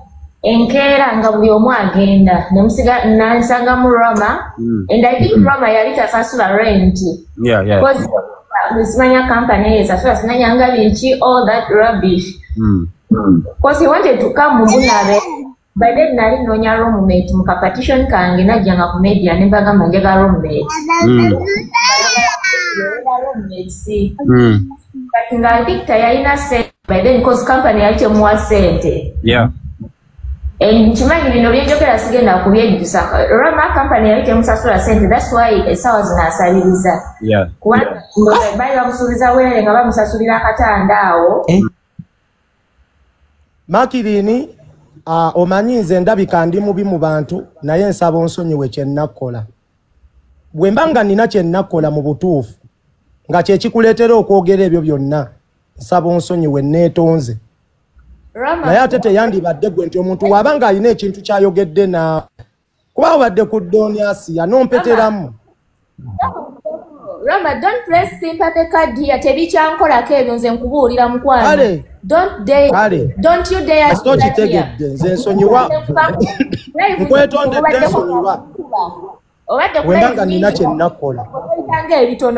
Enkeera nga buli omu agenda nemusiga nansanga mu Roma and I think Roma yali tasasula rent. Because Manya company is asura sinanyanga binchi all that rubbish. Because he wanted to come Mubunabe. By then nali nonya roommate muka partition kange najjanga ku media nembaga manjaga roommate. But I think tayina sent by then because company yali temuwa sente. Chimanyi bino byenjogera sigenda kubyejusa. Roma company yali temusasula sente, that's why esawa zinasaliriza. Kuba bali bamusuubiza were nga bamusasulira akatanda awo. Makirini omanyi nze ndabika ndi mubi mu bantu naye nsaba onsonyiwe kye nnakola. Bwe mbanga nina kye nnakola mu butuufu nga kye kikuleetera okwogera ebyo byonna nsaba onsonyiwe neetonze. Naye ate teyandibadde gwe nti omuntu wabanga alina ekintu kyayogedde na kuba obadde ku Donias yanompeteramu. Rama, don't press sympathy card here. Tebikyankolako ebyo nze nkubuulira mukwano. Don't you dare. Nze nsonyiwa. Nkwetondedde nsonyiwa. Wembanga nina kye nnakola.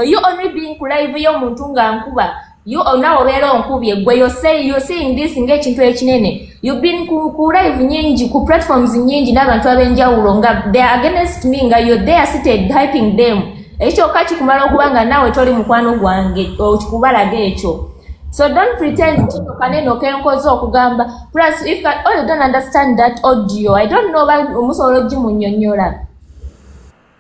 You only being ku live y'omuntu nga nkuba. You now obeera onkubye gwe you're saying this ng'ekintu ekinene. You've been ku live nyingi ku platforms nyingi n'abantu ab'enjawulo nga they are against me nga you're there seated hyping them. Ekyo kati kumala okubanga nawe toli mukwano gwange okubalaga ekyo. So don't pretend to kaneno kenkozo okugamba. Plus if you don't understand that audio, I don't know why omusobola gimunnyonnyola.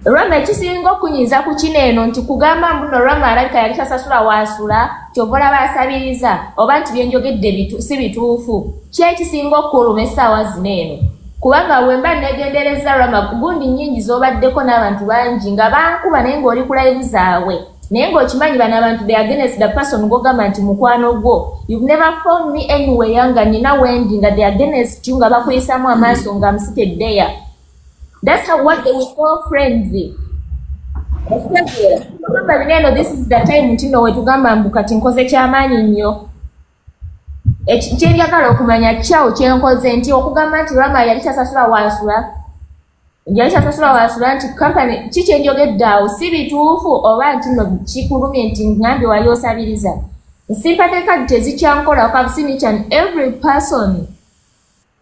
Rama ekisinga okunyiza ku kineno nti kugamba mbuno Rama alabika yali tasasula waasula kyovola baasabiriza oba nti byenjogedde si bituufu. Ki ekisinga okuluma essaawa zineeno? Kubanga wemba negendereza Rama gundi nyingi z'obaddeko n'abantu bangi nga bankuba naye ng'oli ku live zaabwe naye ng'okimanyi bano abantu they against the person ng'ogamba nti mukwano gwo you've never found me anywhere nga nina wendi nga they against you nga bakuyisaamu amaaso nga msiteddeya. That's how what they will call friends. Tugamba bineno this is the time ntino wetugamba mbu kati nkoze kyamaanyi nnyo. Ekyenjagala okumanya kyawo kyenkoze nti okugamba nti Rama yali tasasula wansula nti company kiki enjogedde awo si bituufu oba nti no kikulumye nti ngambe wali osabiriza. Sympathy card tezikyankola. I've seen each and every person.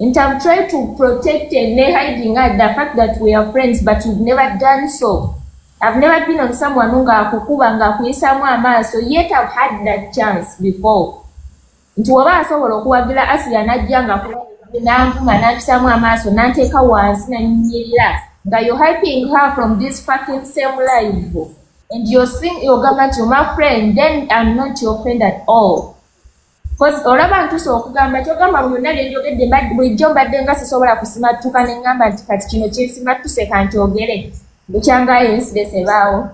And I've tried to protect and hiding the fact that we are friends, but you've never done so. I've never been on someone who so yet I've had that chance before. Nti waba asobola okuwagira Asiya najja nga nanvuma nakisamu amaaso nanteeka wansi nanyinyirira nga you're hyping her from this fucking same life and you're to my friend, then I'm not your friend at all. Because olaba ntuso okugamba kyogamba byonna byenjogedde bulijjo mbadde nga sisobola kusimattuka ne ngamba nti kati kino kinsimattuse kankyogere bukyangayo incidents ebaawo.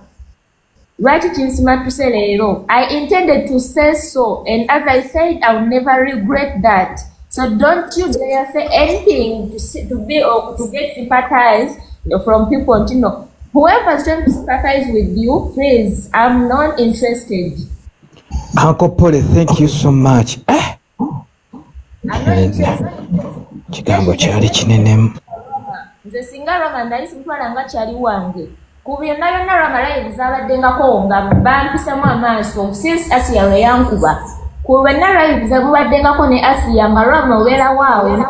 Lwaki kinsimattuse leero? I intended to say so, and as I said, I'll never regret that. So don't you dare say anything to be or to get sympathized from people. You know, whoever's trying to sympathize with you, please, I'm not interested. Uncle Polly, thank you so much. Kigambo kyali kinene. Nze singa Rama ndali simutwala nga kyali wange. Ku byonna byonna Rama live zabaddengako nga bampisemu amaaso since Asiya we yankuba. Ku byonna live zabaddengako ne Asiya nga Rama obeera waawe.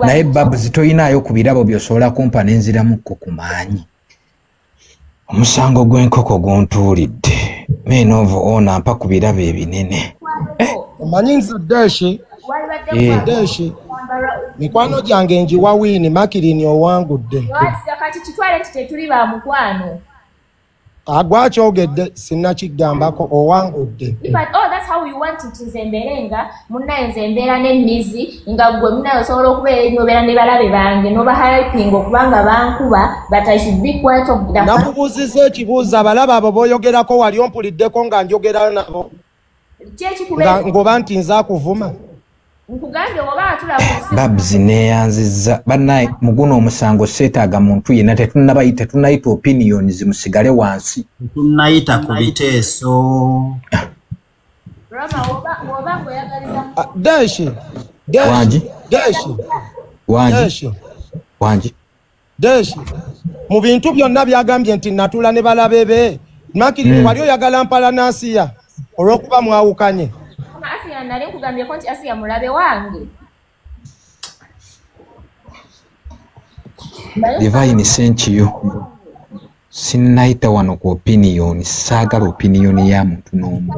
Naye babu zitoyinaayo ku birabo by'osobola kumpa n'enziramuko ku maanyi. Omusango gw'enkoko guntuulidde. Men of honor mpa ku birabo ebinene. Omanyi nze Deshi mikwano gyange njiwa Wini Makirini owangudde. Kati kitwale nti tetuli ba mukwano. Agwakyogedde sinnakigambako owangudde. That's how you want it nze mbeerenga munnaye nze mbeera n'emmizi nga gwe munnaye osobola okubeera n'obeera ne balabe bange n'oba hyping okubanga bankuba but I should be quiet of the nakubuuzizza ekibuuzo abalaba abo b'oyogerako wali ompuliddeko nga njogera nabo ng'oba nti nze akuvuma. Babs neyanzizza bannaye muguno omusango seetaaga muntu yenna tetunnayita opinions musigale wansi. Tunnayita ku biteeso. Deshi mu bintu byonna byagambye nti natula ne balabe be Makirini wali oyagala mpala n'Asiya olw'okuba mwawukanye. Asiya nali nkugambye ko nti Asiya mulabe wange. Divine sent you. Sinnayita wano ku opinion, saagala opinion ya muntu n'omu.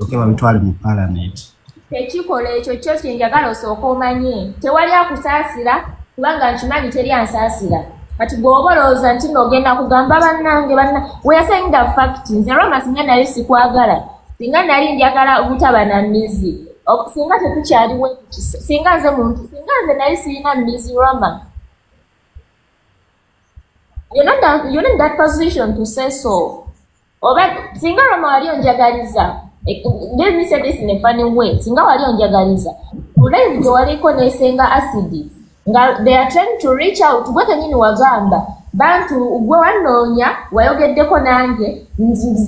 Okeba bitwale mu parliament. Ekikola ekyo kyo kyenjagala osooka omanye. Tewali akusaasira kubanga nkimanyi teri ansaasira. Kati bw'oba olowooza nti n'ogenda kugamba bannange we are saying the fact nze Rama singa nali sikwagala. Singa nali njagala obutaba na mmizi. Singa tetukyaliwo singa nze nali sirina mmizi Rama. You're not in that position to say so. Oba singa Rama wali onjagaliza. Let me say this in a funny way. Singa wali onjagaliza. Ulaivu gye waliko nesenga acid. They are trying to reach out. Gwe kenyini wagamba. Bantu gwe wanoonya wayogeddeko nange.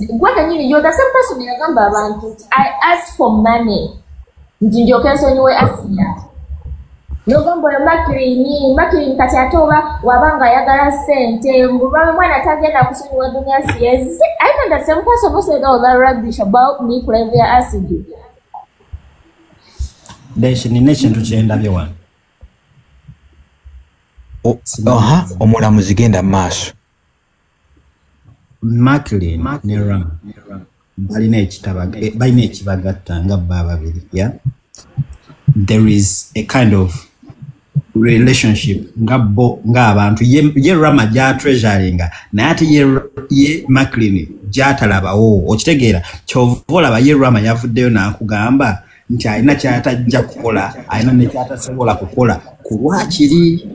Gwe kenyini you're the same person yagamba abantu. I asked for money. Nti ndyoke nsonyiwe Asiya. Nogamba yo Makirini kati ate oba wabanga ayagala ssente mbuba mwana tagenda kusonyiwa Dunia Asiya. I know that some person who said all that rubbish about me Flavia Acid. Deshi nina ekintu kyendabye wano. Omulamuzi genda maaso. Makirini ne Rama balina ekibagatta nga bba babiri. Yeah? There is a kind of relationship nga abantu ye Rama ja treasuringa naye ate ye Makirini gyatalabawo okitegeera kyovolaba ye Rama yavuddeyo n'akugamba nti alina kyatajja kukola alina nekyatasobola kukola ku lwakiri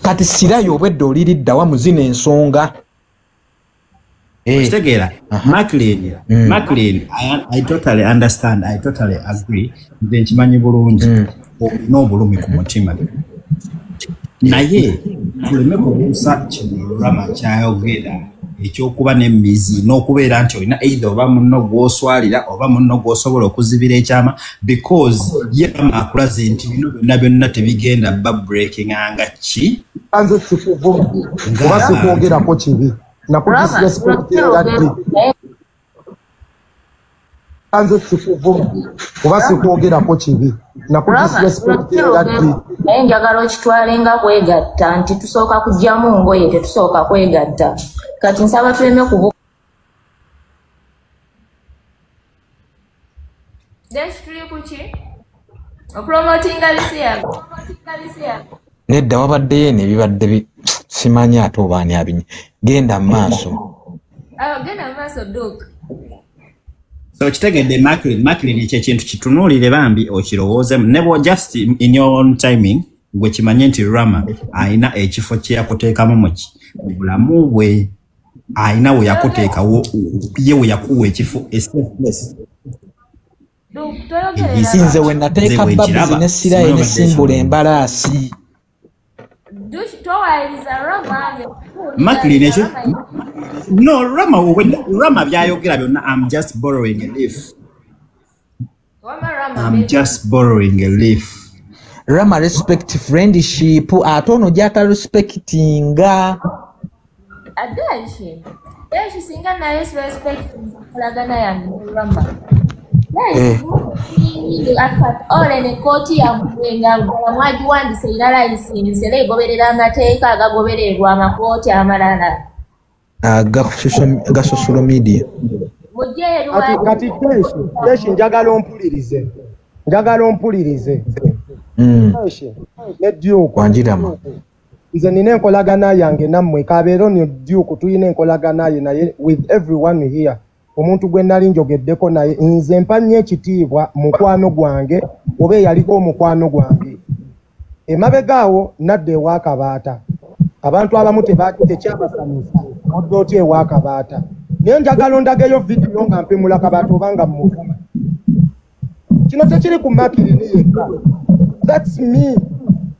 kati sirayo obwedde oliridda wa muzina ensonga Kitegera Maclean I totally understand, I totally agree. Nze nkimanyi bulungi n'obulumi ku mutima. Naye tuleme kubuusa kino Rama kyayogera ekyokuba n'emmizi n'okubeera nti olina either oba munno gw'oswalira oba munno gw'osobola okuzibira ekyama, because ye Rama akulaze nti bino byonna tebigenda breaking anga ki anze kikuvuma kuba sikwogerako kibi anze kikuvuma kuba sikwogerako kibi naye njagala okitwale nga kwegatta nti tusooka kujjamu ngoye tetusooka kwegatta kati nsaba tuleme kubu tuli kuki opromotinga lisiyago nedda wabaddeyo nebibadde simanyi ate obaani abinyi genda mu maaso Duke. So kitegedde Maclean ekyo ekintu kitunuulire bambi okirowoozemu nebo just in your own timing gwe kimanye nti Rama ayina ekifo kye yakuteekamu mu bulamu bwe, ayina we yakuteeka ye we yakuwa ekifo nze we nateeka babuzi n'essirayo n'esimbula embalaasi. Maclean ekyo no Rama byayogera byonna I'm just borrowing a leaf. Rama respect friendship ate ono gyata respectinga adashi singa naye respect kulagana yange Rama ole ne koti ya mwenga mwaji wandise ilala isinze goberera amateeka agagobererwa amakooti amalala ga social media kati keshi njagala ompulirize ne Duke wanjirama nze nina enkolagana yange nammwe kabeero ne Duke tuyina enkolagana ye naye with everyone here. Omuntu gwe nali njogeddeko naye nze mpanye ekitiibwa mukwano gwange oba yaliko omukwano gwange emabegaawo nadde ewa Kabaata abantu abamu tekyabasanyusa oddo oti ewa Kabaata naye njagala ondageyo vidiyo nga mpemula Kabaata obanga muvuma kino tekiri ku Maclean yekka, that's me.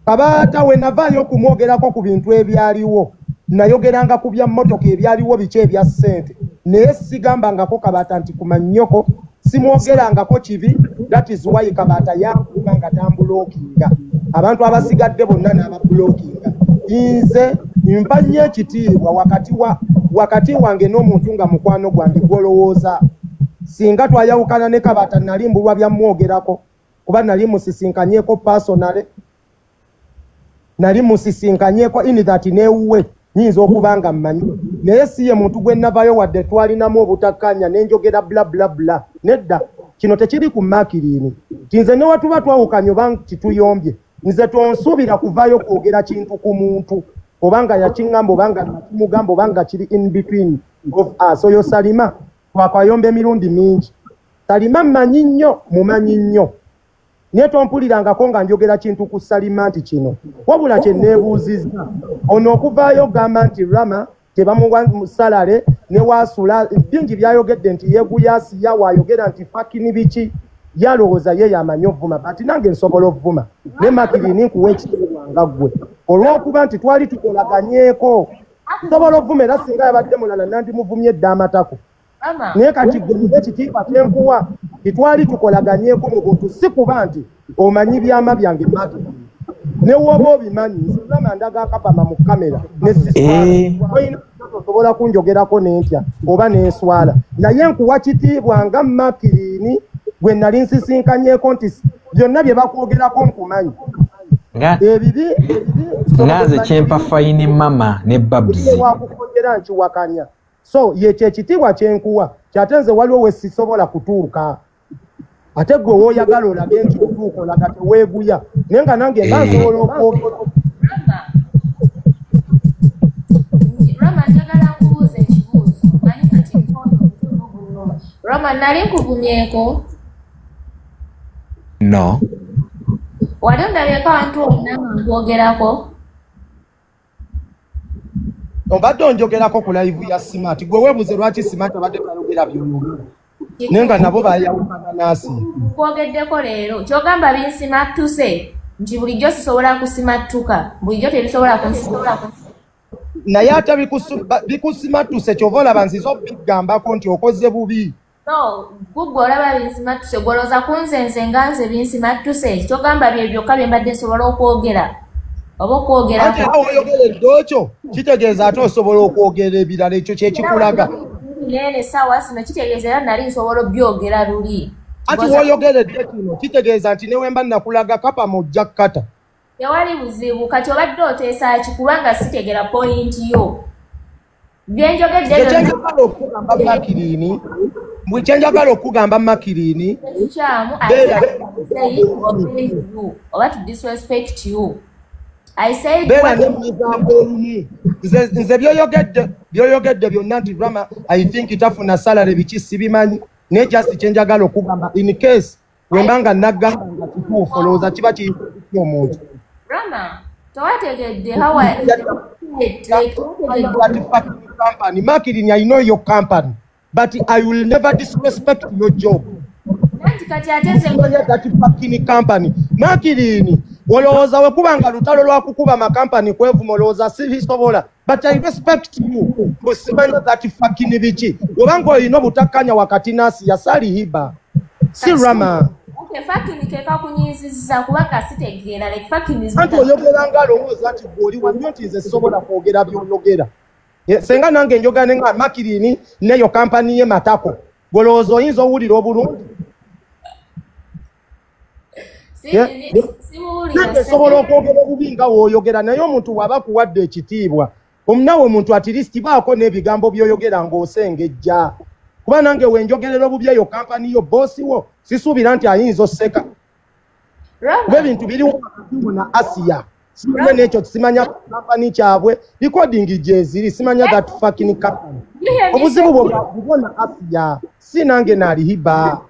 Kabaata we navaayo okumwogerako ku bintu ebyaliwo nayogeranga ku bya mmotoka ebyaliwo biki ebya ssente naye sigambangako Kabaata nti kumanyoko simwogerangako kibi. That is why Kabaata yankuba nga tambulookinga abantu abasigadde bonna n'ababulookinga. Nze mpanye ekitiibwa wakati wange n'omuntu nga mukwano gwange gwolowooza singa twayawukana ne Kabaata nali mbulwa byamwogerako kuba nali musisinkanyeko personale nali musisinkanyeko in that neewuwe nyinza okubanga mmanyi naye siye muntu gwe navayo wadde twalinamu obutakkanya n'enjogera bla bla bla. Nedda kino tekiri ku Maclean tinze ne watuba twawukanye oba kituyombye nze tonsuubira kuvaayo kwogera kintu ku muntu obanga yakingamba obanga nakimugamba obanga kiri in between of us. Oyo Salima twakayomba emirundi mingi. Salima mmanyi nnyo mumanyi nnyo naye tompulirangako nga njogera kintu ku Salima nti kino wabula kye neebuuzizza ono okuvaayo gamba nti Rama tebamuwa musalale ne waasula bingi byayogedde nti yeeguyasiya waayogera nti fakini biki yalowooza ye yamanyi ovuma bati nange nsobola ovuma ne Maclean nkuwa ekitiibwa nga ggwe olw'okuba nti twali tukolaganyeeko nsobola ovuma era singa yabadde mulala nandimuvumye edda amatako naye kati gwe ekitiibwa kyenkuwa titwali tukolaganyeeko mu buntu si kuba nti omanyi byama byange Maclean ne woba obimanyi Rama ndaga akapama mu kamera ne siswala osobola kunjogerako n'entya oba n'enswala naye nkuwa kitiibwa nga Maclean gwe nali nsisinkanyeko nti byonna bye bakwogerako nkumanyi ebibi ngaze kyempa fayini mama ne babzi wakukogera nkiwakanya. So yekyo ekitiibwa kyenkuwa kyate nze waliwo we sisobola kutuuka ate gwe wooyagala olage nti otuuka olaga teweeguya naye nga nange mba nsobola okwogera. Rama nali nkuvumyeko no wali ondabyeko abantu olina nga nkwogerako obadde onjogerako ku live ya Smart gwe weebuze lwaki Smart abadde bayogera by'oyogera nenga nabo bayawukana n'Asiya kwogeddeko leero kyogamba binsimattuse nti bulijjo sisobola kusimattuka bulijjo tebisobola kunsimattuka naye ate bikusimattuse kyova olaba nziza obigambako nti okoze bubi no gugwe olaba binsimattuse gwolooza kunzenze nga nze binsimattuse kyogamba bye byokka bye mbadde nsobola okwogera oba okwogera ate awo oyogeredde okyo kitegeeza ate osobola okwogera ebirala ekyo kyekikulaga nene sawa sino kitegeeza era nali nsobola obyogera luli ati woyogeredde kino kitegeeza nti newemba nakulaga kapa mujja kkata tewali buzibu kati obadde oteesa ki kubanga sitegera point yo byenjogedde okugamba Makirini mbwe kyenjagala okugamba Makirini kyamu oba to disrespect you I said beera n'emigambo olumu nze byoyogedde byonna nti Rama I think tafuna salary biki sibimanyi naye just kyenjagala okugamba in case wembanga naggamba nga kituufu olowooza kiba kiyitiki omuntu Rama towategedde how company Makirini I know your company but I will never disrespect your job that fucking company Makirini olowooza wekubanga lutalo lwakukuba makampani kwevuma olowooza sibisobola but I respect you osimanyo that fucking biki obanga olina obutakkanya wakati n'Asiya sali hiba si Rama ati oyogera nga alowooza nti gwoli wamyo nti nze sobola kwogera by'oyogera senga nange njogane nga Makirini neyo kampani ye Matako golowooza oyinza owulira obulungi sobola okwogera obubi nga w'oyogera naye omuntu waba kuwadde ekitiibwa omunawe omuntu at least baako n'ebigambo by'oyogera ng'osengejja kuba nange wenjogerera obubi eyo kampani yo boosi wo sisuubira nti ayinza oseka kuba ebintu biriwo wakati na Asiya simanya n'ekyo simanya kampani kyabwe recording gyeziri simanya that fucking company obuzibu bwona Asiya si nange naalihiba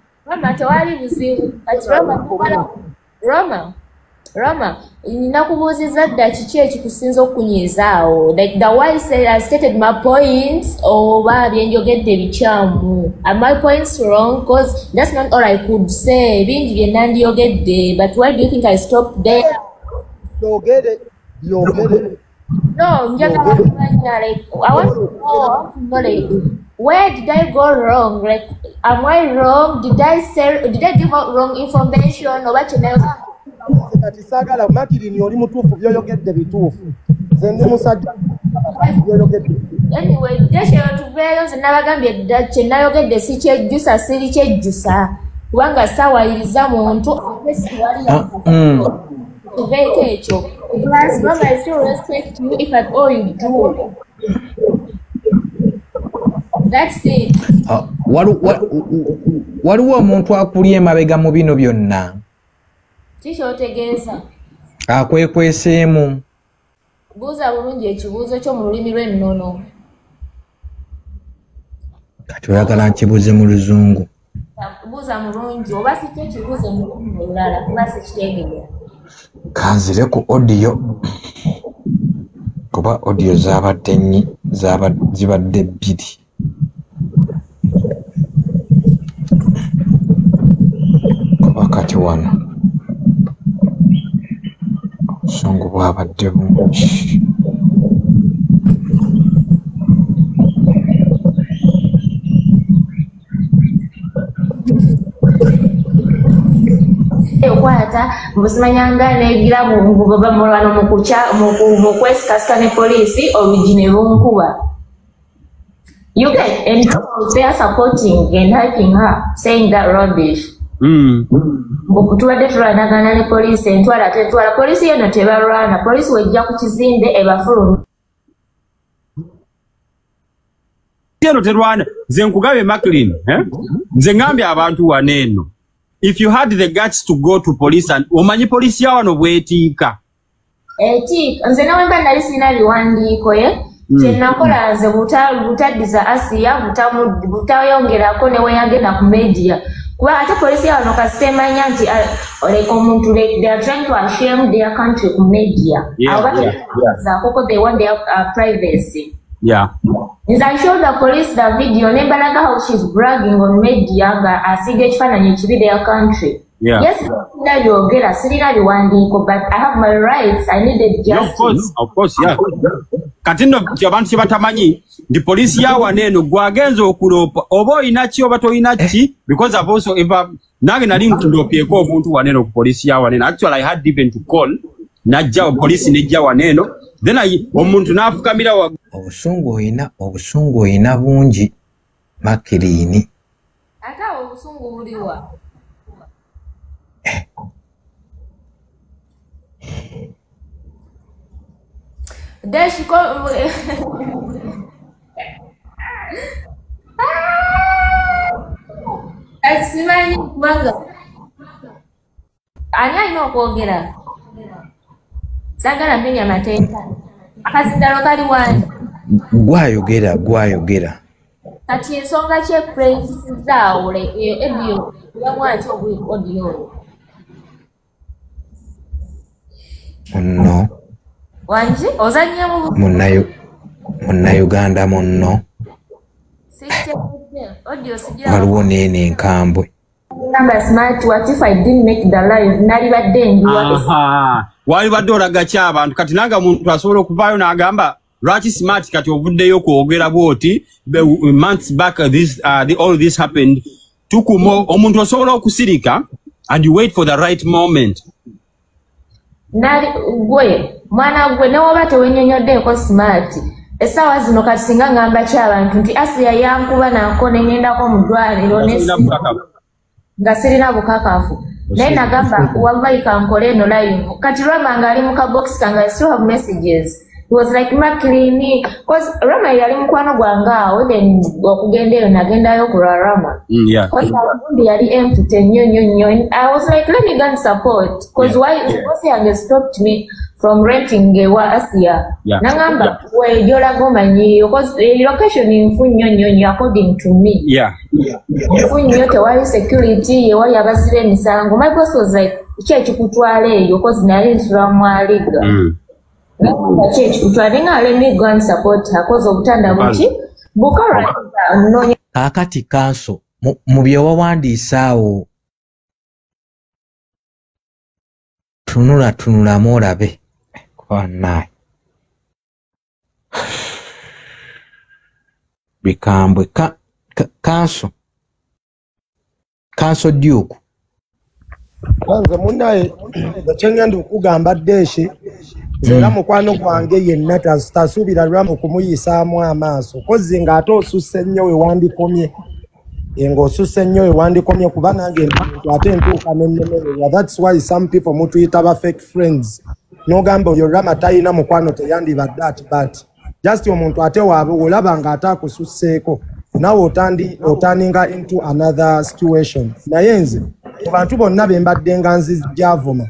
tewali buzibu kati Rama nakubuuziza dda kiki ekikusinza okunyizaawo like the way I stated my points oba byenjogedde bikyamu are my points wrong because that's not all I could say bingi bye nandiyogedde but why do you think I stopped there yogere no njagala kumanya like I want to know like where did I go wrong like am I wrong did I give out wrong information oba kyenayo kati saagala Makirini oli mutuufu by'oyogedde bituufu nze ndi musajja by'oyogedde anyway kyekyo tuveeyo nze nabagambye dda kye nayogedde si kyejjusa siri kyejjusa kubanga saawayiriza muntu tuveeko ekyo plus Mama I still respect you if at all you do that's it waliwo omuntu akuli emabega mu bino byonna kikyotegeeza akwekweseemu buuza bulungi ekibuuzo kyo mu lulimi lw'ennono kati oyagala nkibuuze mu luzungu buuza mulungi oba si kyo kibuuze mu lulimi olulala kuba sikitegeera kanzire ku audio kuba audio zibadde bbiri kuba kati wano obusungu bwabadde bungi okwata mubusimanyanga n'ebiramu bamulwano mu kwesikasika ne poliisi olugi ne lunkuba you get and they are supporting and helping her saying that rubbish tubadde tulwanagana ne poliisi entwala tetwala poliisi yeno tebalwana poliisi wejja ku kizimbe ebafuluma eno terwana nze nkugabe Makirini nze ngambye abantu waneeno if you had the guts to go to police and omanyi poliisi ya wano bwetiika etiika nze nawe mba nali sirina biwandiiko ye kyenakola nze butaddiza Asiya butayongerako ne weyagenda ku media kuba ate poliisi ya wano kasitemanya nti like omuntu they are trying to ashame their country ku media abo batezaako they want their privacy Yeah. As I showed the police the video, nebalaga how she's bragging on media nga asiga ekifaananyi ekibi their country. Yeah. Yes, but I have my rights. I needed justice. Of course, yeah. Katindo abantu batamanyi the police ya waneno gwagenzo okulopa obo inachi obato inachi because I've also ever nage nali ndopyeko omuntu waneno ku police ya waneno. Actually I had even to call najja police nejja waneno then omuntu nafukamira wa obusungu ina bungi makirini ata obusungu buliwa Dash call Asimani manga Anya ino kwogera Sagala menya mateka Akazindalo kali wani gwayogera Kati ensonga kye praise zaawule ebyo yamwaki audio Munno Wanji ozanya mu Munnayuganda munno audio sijja waliwo nene enkambwe Number smart what if I didn't make the live nali badde ndi wali badde olaga ky'abantu kati nanga muntu asobola okuvaayo n'agamba lwaki smart kati ovuddeyo kwogera bwoti months back all this happened tukumo omuntu osobola okusirika and you wait for the right moment nali gwe mwana gwe ne woba tewenyonyoddeko smart essaawa zino kati singa ngamba ky'abantu nti Asiya yankuba nankone ngendako mu ddwaliro nga sirina bukakafu naye nagamba wallahi kankole eno live kati Rama nga ali mu kabox kange I still have messages. He was like Maklini because Rama yali mukwano gwange awo then okugenda eyo nagendayo kulwa Rama because yali empty nnyo. I was like let me go and support because why boss yange stopped me from renting ewa Asiya nangamba wejolaga omanyiyo because location nfu nnyo according to me nfu nnyo tewali security yewali abazibe emisango. My boss was like ki ekikutwala eyo because nali nsula mwaliga let me go and support her cause obutanda buki bukara nonya kakati kanso mu bye wawandiisaawo tunula olabe kwanaye bikambwe kanso Duke Kwanza munaye kyengenda okugamba Deshe era mukwano gwange yenna tasuubira Rama okumuyisaamu amaaso kozi ng'ate osusse nnyo wewandikomye ng'osusse nnyo wewandikomye kuba nange ate ntuuka nennemererwa. That's why some people mutuyita ba fake friends n'ogamba oyo Rama talina mukwano teyandibadde ati but just omuntu ate waabe olaba ng'ate akususseeko nawe otaninga into another situation. Naye nze mu bantu bonna be mbadde nga nzijjavuma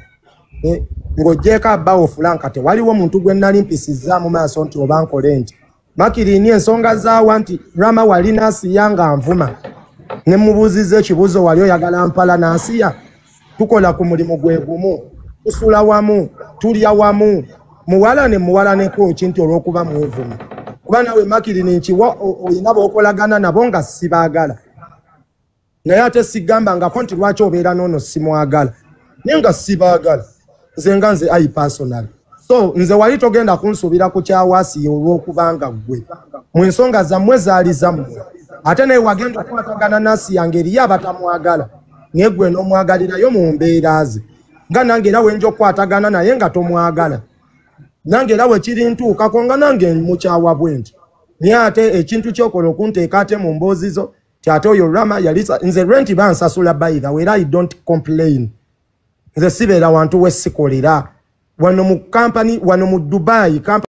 ng'oggyeko abbawo fulanka tewaliwo muntu gwe nnali mpisizza mu maaso nti oba nkole nti Makirini ensonga zaawa nti Rama wali n'Asiya nga nvuma ne mubuuzizza ekibuuzo wali oyagala mpala n'Asiya tukola ku mulimu gwe gumu tusula wamu tulya wamu muwalaneko kinti olw'okuba mwevuma kuba nawe Makirini nkiwa olina b'okolagana nabo nga sibaagala naye ate sigamba ngako nti lwaki obeera n'ono simwagala naye nga sibaagala nze ayi personal so nze wali togenda kunsuubira ku kyawaasi olw'okubanga gwe mu ensonga zammwe zaali zammwe ate naye wagenda okukwatagana n'Asiya ngeri abatamwagala naye gwe n'omwagalirayo mu mbeera ze nga nange era wenja okukwatagana naye nga tomwagala nange era bwe kiri ntuukako nga nange mukyawa bwe nti naye ate ekintu kyokola okunteeka ate mu mboozi zo ti ate oyo Rama yali nze renti bansasula by the way I don't complain. Nze sibeera wantu wesikolera wano mu company wano mu Dubai